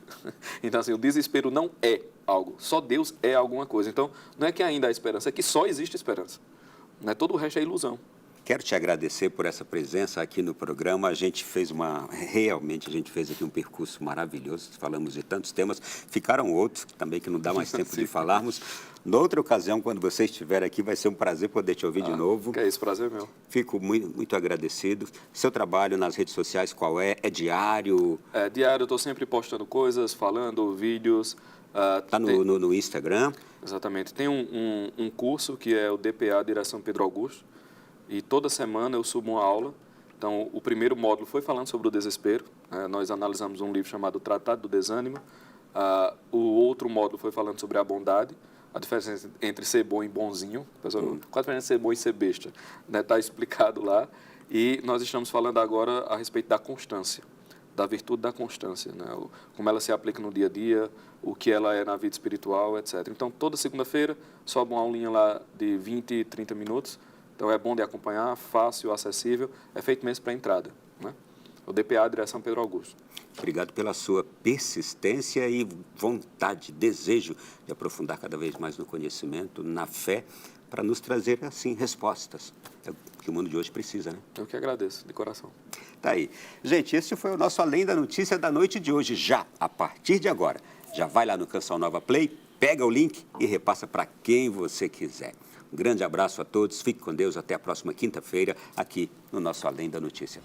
Então, assim, o desespero não é algo. Só Deus é alguma coisa. Então, não é que ainda há esperança, é que só existe esperança. Não é, todo o resto é ilusão. Quero te agradecer por essa presença aqui no programa. Realmente a gente fez aqui um percurso maravilhoso. Falamos de tantos temas. Ficaram outros também que não dá mais tempo de falarmos. Noutra ocasião, quando você estiver aqui, vai ser um prazer poder te ouvir de novo. Que é esse prazer meu. Fico muito, muito agradecido. Seu trabalho nas redes sociais, qual é? É diário? É diário, eu estou sempre postando coisas, falando, vídeos. Está no Instagram? Exatamente. Tem um curso que é o DPA, Direção Pedro Augusto. E toda semana eu subo uma aula. Então, o primeiro módulo foi falando sobre o desespero. Nós analisamos um livro chamado Tratado do Desânimo. O outro módulo foi falando sobre a bondade, a diferença entre ser bom e bonzinho. Qual a diferença de ser bom e ser besta? Está explicado lá. E nós estamos falando agora a respeito da constância, da virtude da constância, né? Como ela se aplica no dia a dia, o que ela é na vida espiritual, etc. Então, toda segunda-feira, sobe uma aulinha lá de 20, 30 minutos. Então, é bom de acompanhar, fácil, acessível, é feito mesmo para a entrada, né? O DPA, Direção Pedro Augusto. Obrigado pela sua persistência e vontade, desejo de aprofundar cada vez mais no conhecimento, na fé, para nos trazer, assim, respostas. É o que o mundo de hoje precisa, né? Eu que agradeço, de coração. Tá aí. Gente, esse foi o nosso Além da Notícia da noite de hoje. Já, a partir de agora, já vai lá no Canção Nova Play, pega o link e repassa para quem você quiser. Um grande abraço a todos, fique com Deus, até a próxima quinta-feira, aqui no nosso Além da Notícia.